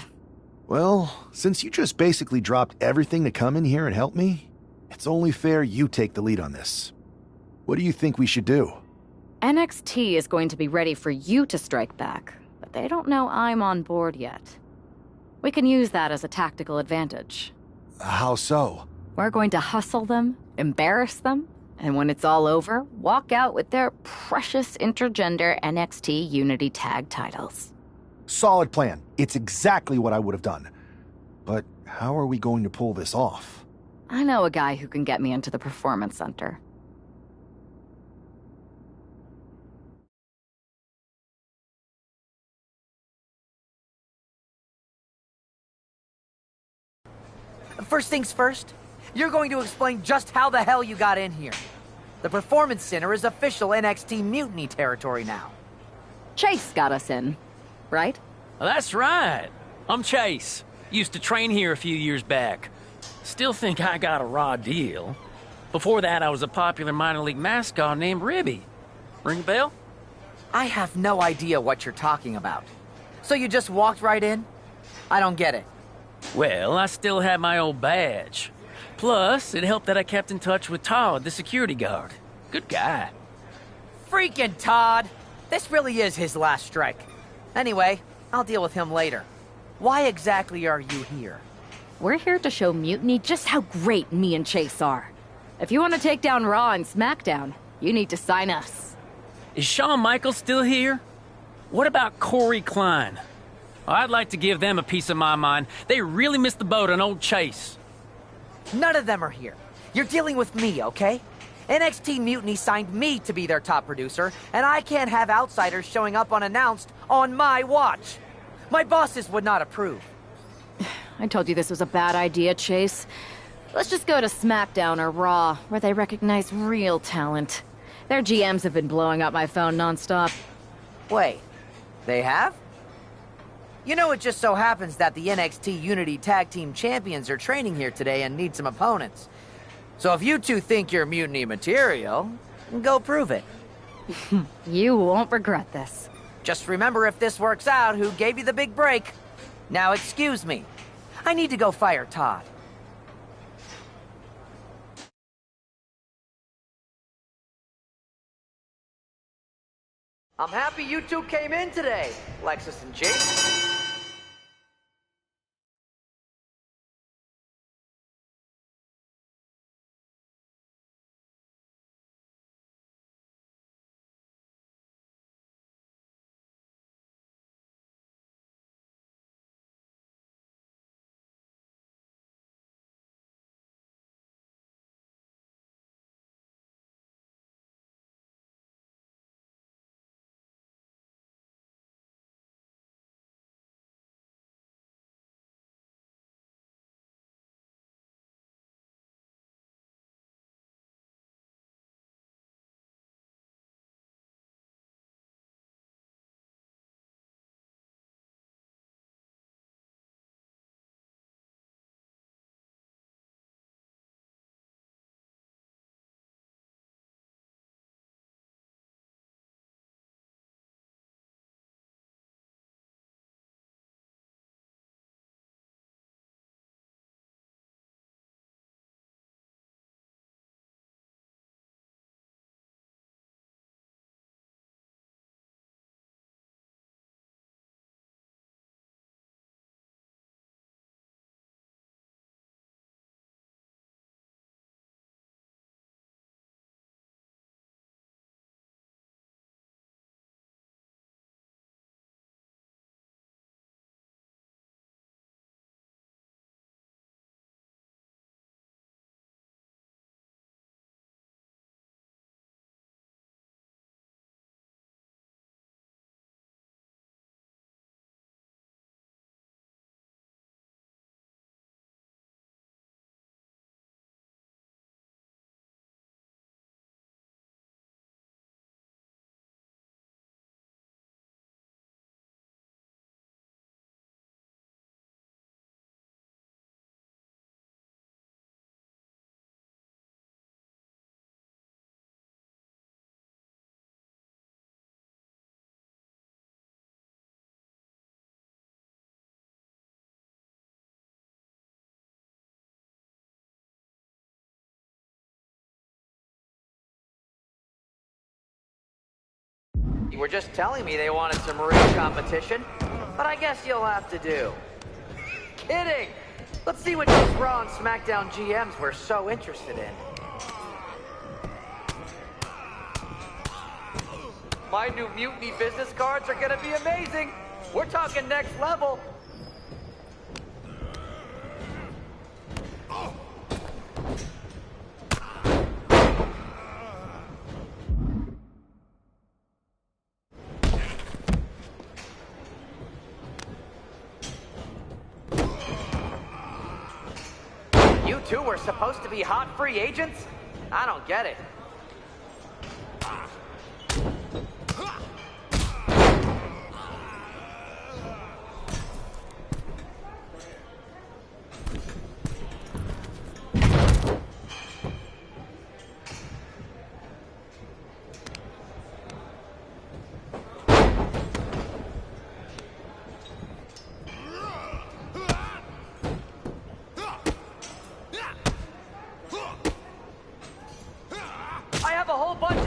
Well, since you just basically dropped everything to come in here and help me, it's only fair you take the lead on this. What do you think we should do? NXT is going to be ready for you to strike back, but they don't know I'm on board yet. We can use that as a tactical advantage. How so? We're going to hustle them, embarrass them, and when it's all over, walk out with their precious intergender NXT Unity Tag titles. Solid plan. It's exactly what I would have done. But how are we going to pull this off? I know a guy who can get me into the Performance Center. First things first, you're going to explain just how the hell you got in here. The Performance Center is official NXT Mutiny territory now. Chase got us in, right? That's right. I'm Chase. Used to train here a few years back. Still think I got a raw deal. Before that, I was a popular minor league mascot named Ribby. Ring a bell? I have no idea what you're talking about. So you just walked right in? I don't get it. Well, I still had my old badge. Plus, it helped that I kept in touch with Todd, the security guard. Good guy. Freaking Todd! This really is his last strike. Anyway, I'll deal with him later. Why exactly are you here? We're here to show Mutiny just how great me and Chase are. If you want to take down Raw and SmackDown, you need to sign us. Is Shawn Michaels still here? What about Corey Klein? I'd like to give them a piece of my mind. They really missed the boat on old Chase. None of them are here. You're dealing with me, okay? NXT Mutiny signed me to be their top producer, and I can't have outsiders showing up unannounced on my watch. My bosses would not approve. I told you this was a bad idea, Chase. Let's just go to SmackDown or Raw, where they recognize real talent. Their GMs have been blowing up my phone nonstop. Wait, they have? You know, it just so happens that the NXT Unity Tag Team Champions are training here today and need some opponents. So if you two think you're Mutiny material, go prove it. You won't regret this. Just remember, if this works out, who gave you the big break. Now excuse me. I need to go fire Todd. I'm happy you two came in today, Lexus and Jake. You were just telling me they wanted some real competition, but I guess you'll have to do. Kidding! Let's see what those Raw and SmackDown GMs were so interested in. My new Mutiny business cards are gonna be amazing! We're talking next level! You two were supposed to be hot free agents? I don't get it.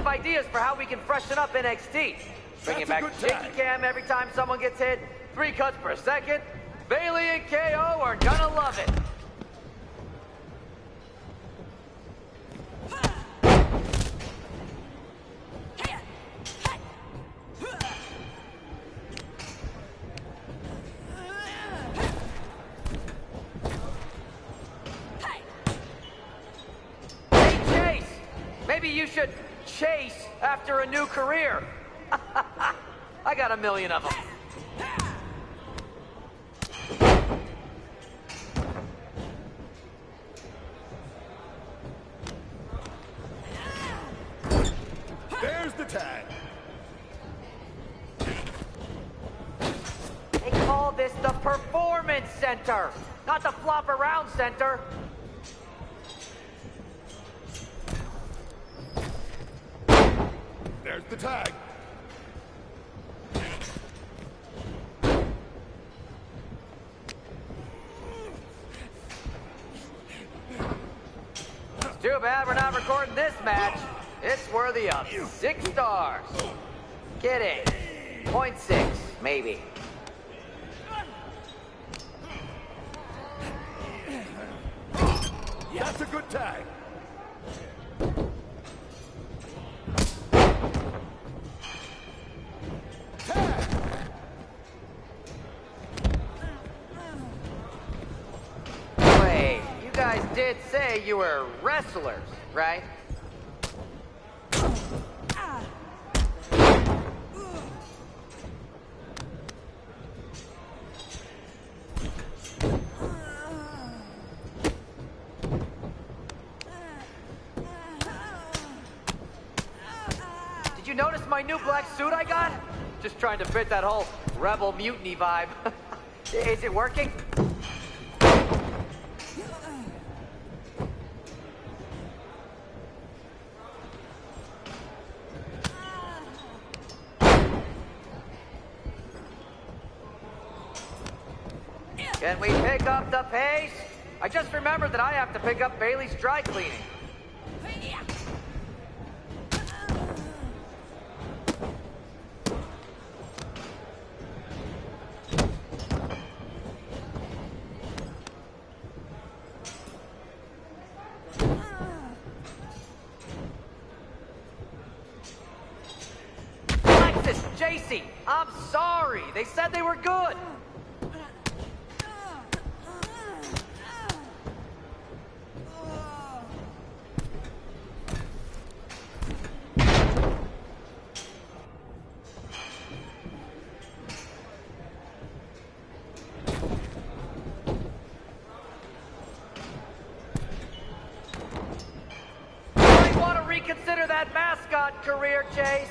Ideas for how we can freshen up NXT. Bringing back shaky cam every time someone gets hit, 3 cuts per second. Bayley and KO are gonna love it. Hey Chase, maybe you should chase after a new career. I got 1 million of them. There's the tag. They call this the Performance Center, not the Flop Around Center. There's the tag. It's too bad we're not recording this match. It's worthy of 6 stars. Kidding. 0.6, maybe. That's a good tag. Wait, you guys did say you were wrestlers, right? Did you notice my new black suit I got? Just trying to fit that whole rebel mutiny vibe. Is it working? Can we pick up the pace? I just remembered that I have to pick up Bayley's dry cleaning. Alexis, JC, I'm sorry. They said they were good. Reconsider that mascot career, Chase.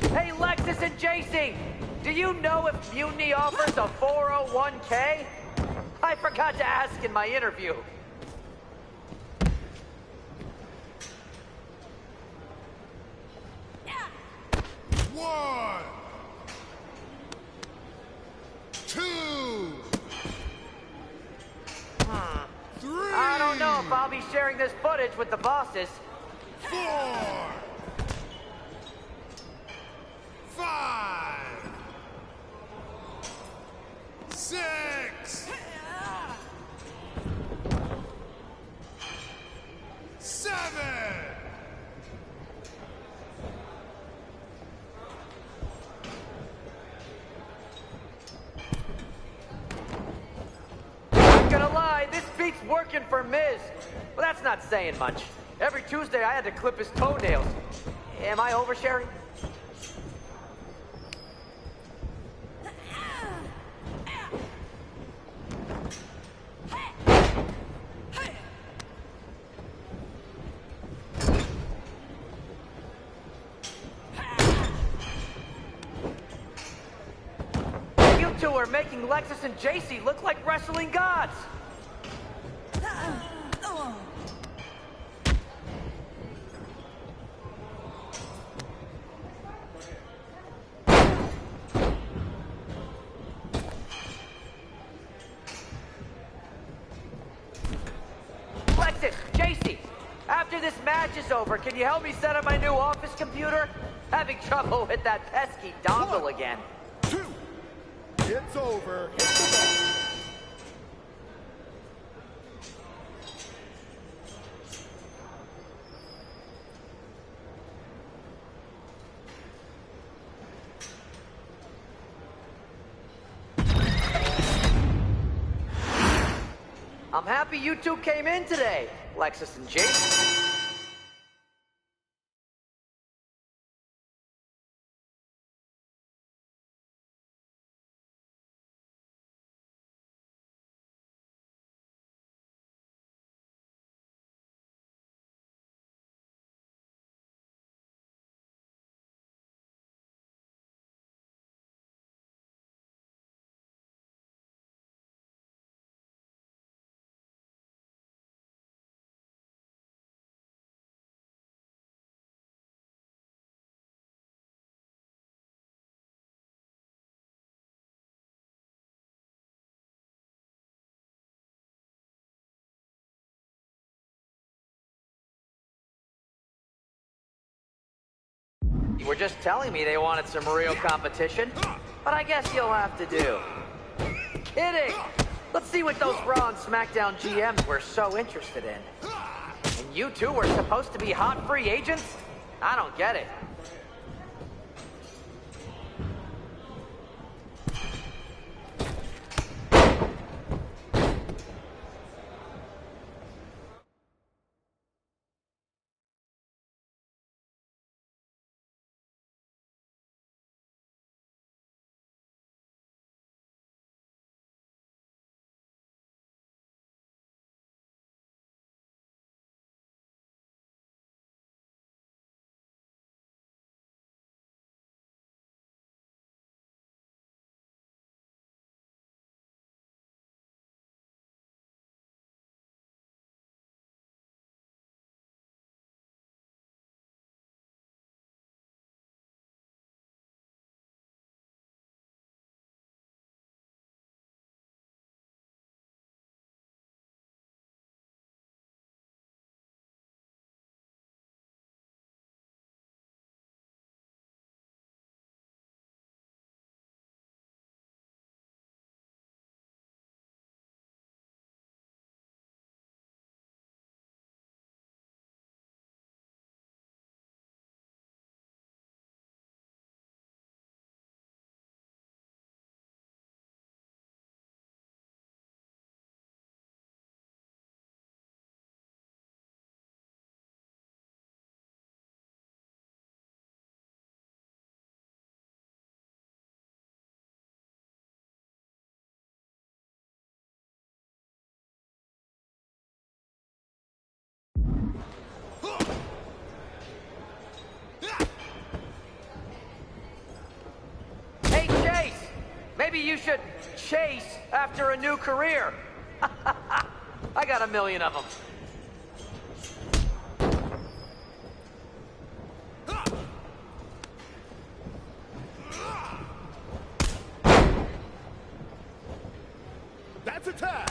Hey, Lexus and JC, do you know if Mutiny offers a 401k? I forgot to ask in my interview. 1, 2, 3. I don't know if I'll be sharing this footage with the bosses. 4, 5, 6, 7. Not gonna lie, this beat's working for Miz. Well, that's not saying much. Every Tuesday I had to clip his toenails. Am I oversharing? You two are making Lexus and JC look like wrestling gods. Lexus, JC, after this match is over, can you help me set up my new office computer? Having trouble with that pesky dongle again. 2. It's over. Hit the bell. I'm happy you two came in today, Lexus and JC. You were just telling me they wanted some real competition, but I guess you'll have to do. Kidding! Let's see what those Raw and SmackDown GMs were so interested in. And you two were supposed to be hot free agents? I don't get it. Hey, Chase! Maybe you should chase after a new career. I got 1 million of them. That's a tag.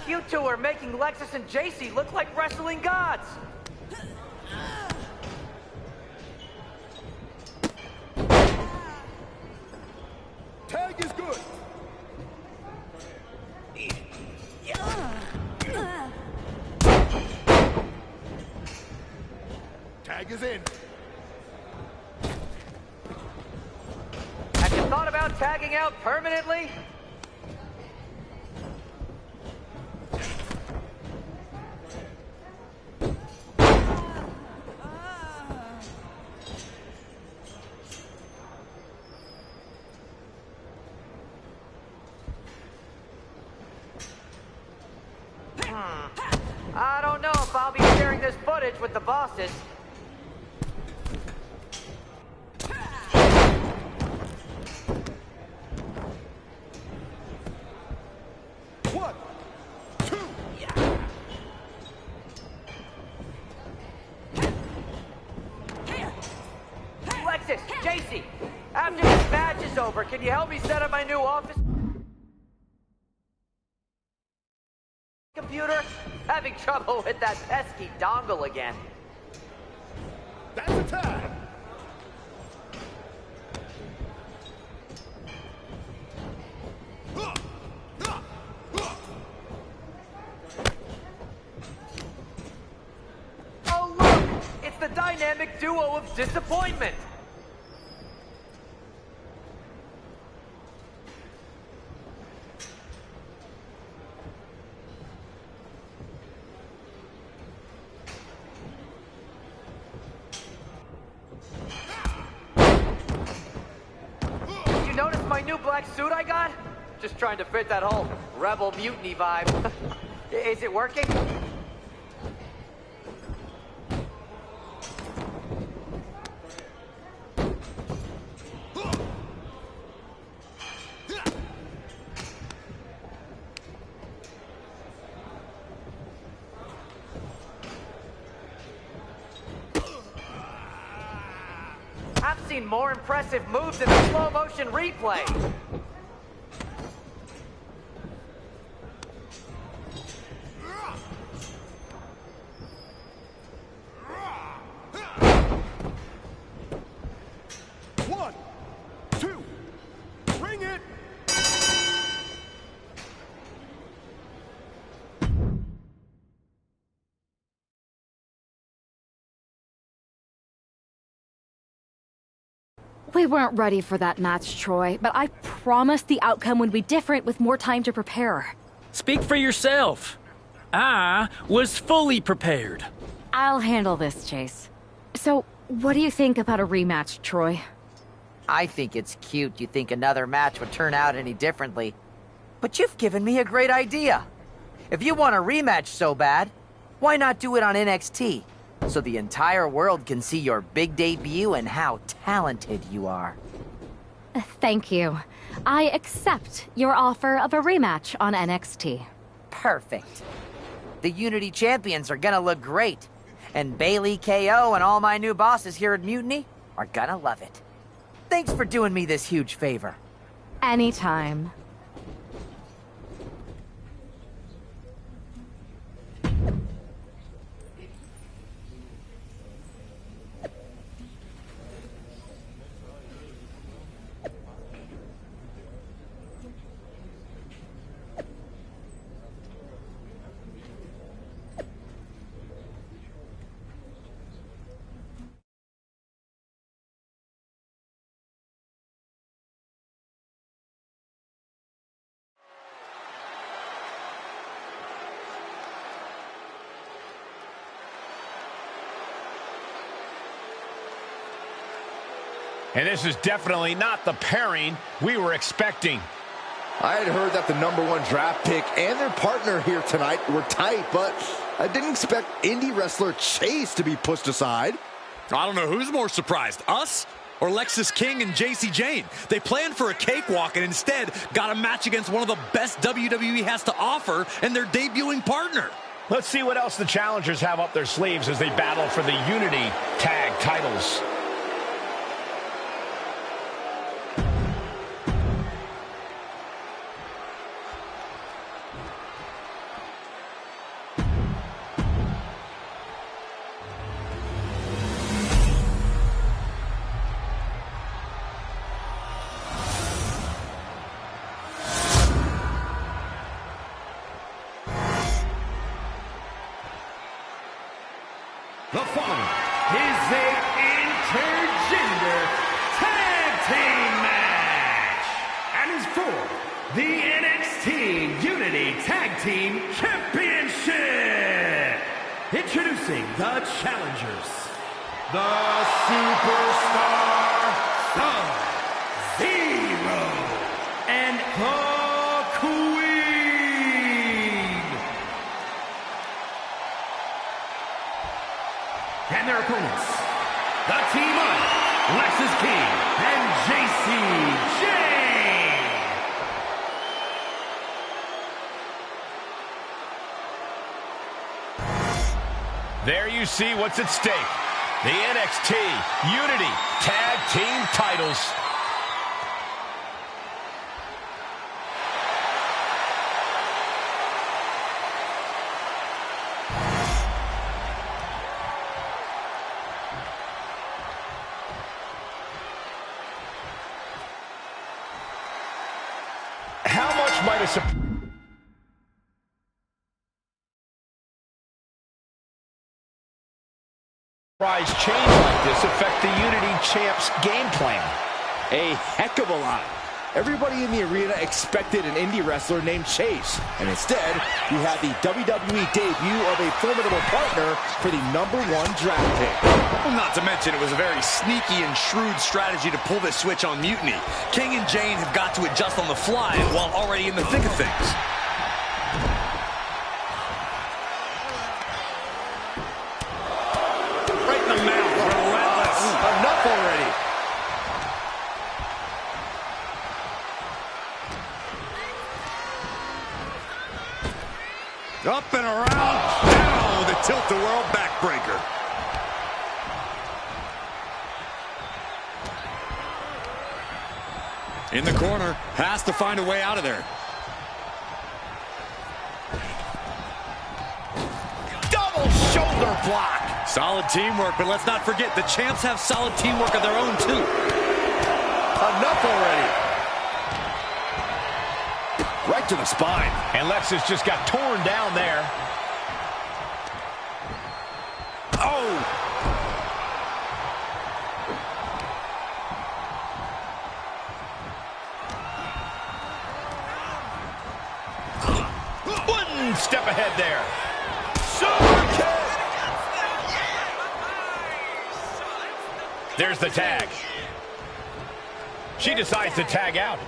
You two are making Lexus and JC look like wrestling gods. Tag is good. Tag is in. Have you thought about tagging out permanently? I don't know if I'll be sharing this footage with the bosses. One, two. Lexus, JC, after this match is over, can you help me set up my new office computer? Having trouble with that pesky dongle again. That's a tag. Oh look! It's the dynamic duo of disappointment! Notice my new black suit I got? Just trying to fit that whole rebel mutiny vibe. Is it working? I've seen more impressive moves in the slow motion replay. One, two, bring it. We weren't ready for that match, Troy, but I promised the outcome would be different with more time to prepare. Speak for yourself. I was fully prepared. I'll handle this, Chase. So, what do you think about a rematch, Troy? I think it's cute you think another match would turn out any differently. But you've given me a great idea. If you want a rematch so bad, why not do it on NXT? So the entire world can see your big debut and how talented you are. Thank you. I accept your offer of a rematch on NXT. Perfect. The Unity Champions are gonna look great. And Bailey, KO, and all my new bosses here at Mutiny are gonna love it. Thanks for doing me this huge favor. Anytime. And this is definitely not the pairing we were expecting. I had heard that the #1 draft pick and their partner here tonight were tight, but I didn't expect indie wrestler Chase to be pushed aside. I don't know who's more surprised, us or Lexus King and JC Jane. They planned for a cakewalk and instead got a match against one of the best WWE has to offer and their debuting partner. Let's see what else the challengers have up their sleeves as they battle for the Unity Tag titles. The following is an intergender tag team match and is for the NXT Unity Tag Team Championship. Introducing the challengers, the Superstar Sub-Zero and the Queen. And their opponents, the team of Lexis King and JC Jane. There you see what's at stake. The NXT Unity Tag Team titles. How much might a surprise change like this affect the Unity Champs game plan? A heck of a lot. Everybody in the arena expected an indie wrestler named Chase, and instead, you had the WWE debut of a formidable partner for the #1 draft pick. Well, not to mention it was a very sneaky and shrewd strategy to pull this switch on Mutiny. King and Jane have got to adjust on the fly while already in the thick of things. Right in the mouth, relentless. Enough already. Up and around. Now the tilt-a-whirl backbreaker. In the corner, has to find a way out of there. Double shoulder block. Solid teamwork, but let's not forget the champs have solid teamwork of their own too. Enough already. Right to the spine. And Lexis just got torn down there. Oh! One step ahead there. Super kick! There's the tag. She decides to tag out.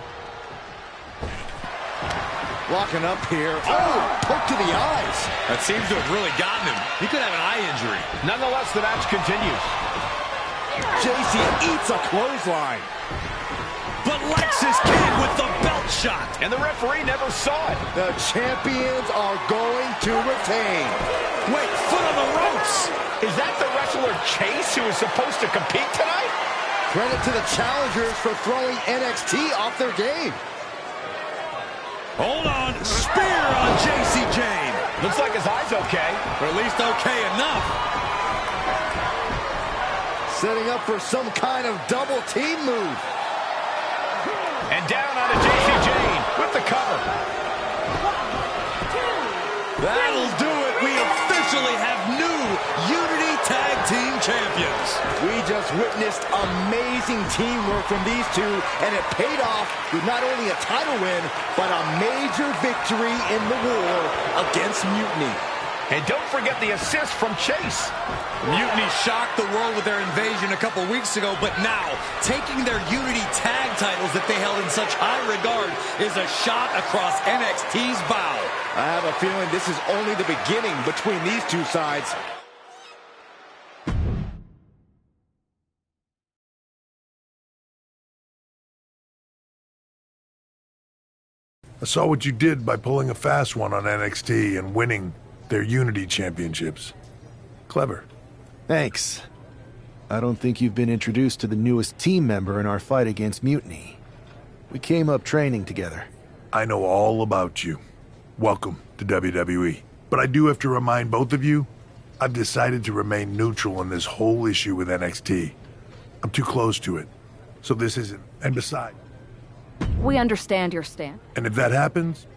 Locking up here. Oh, hook to the eyes. That seems to have really gotten him. He could have an eye injury. Nonetheless, the match continues. JC eats a clothesline. But Lexis King with the belt shot. And the referee never saw it. The champions are going to retain. Wait, foot on the ropes. Is that the wrestler Chase who is supposed to compete tonight? Credit to the challengers for throwing NXT off their game. Hold on. Spear on JC Jane. Looks like his eye's okay. Or at least okay enough. Setting up for some kind of double team move. And down onto JC Jane with the cover. That'll do it. We officially have new Unity Tag Team Champions. We just witnessed amazing teamwork from these two, and it paid off with not only a title win, but a major victory in the war against Mutiny. And don't forget the assist from Chase. Mutiny shocked the world with their invasion a couple weeks ago, but now, taking their Unity tag titles that they held in such high regard is a shot across NXT's bow. I have a feeling this is only the beginning between these two sides. I saw what you did by pulling a fast one on NXT and winning their Unity championships. Clever. Thanks. I don't think you've been introduced to the newest team member in our fight against Mutiny. We came up training together. I know all about you. Welcome to WWE. But I do have to remind both of you, I've decided to remain neutral in this whole issue with NXT. I'm too close to it. So this isn't. And besides. We understand your stand. And if that happens,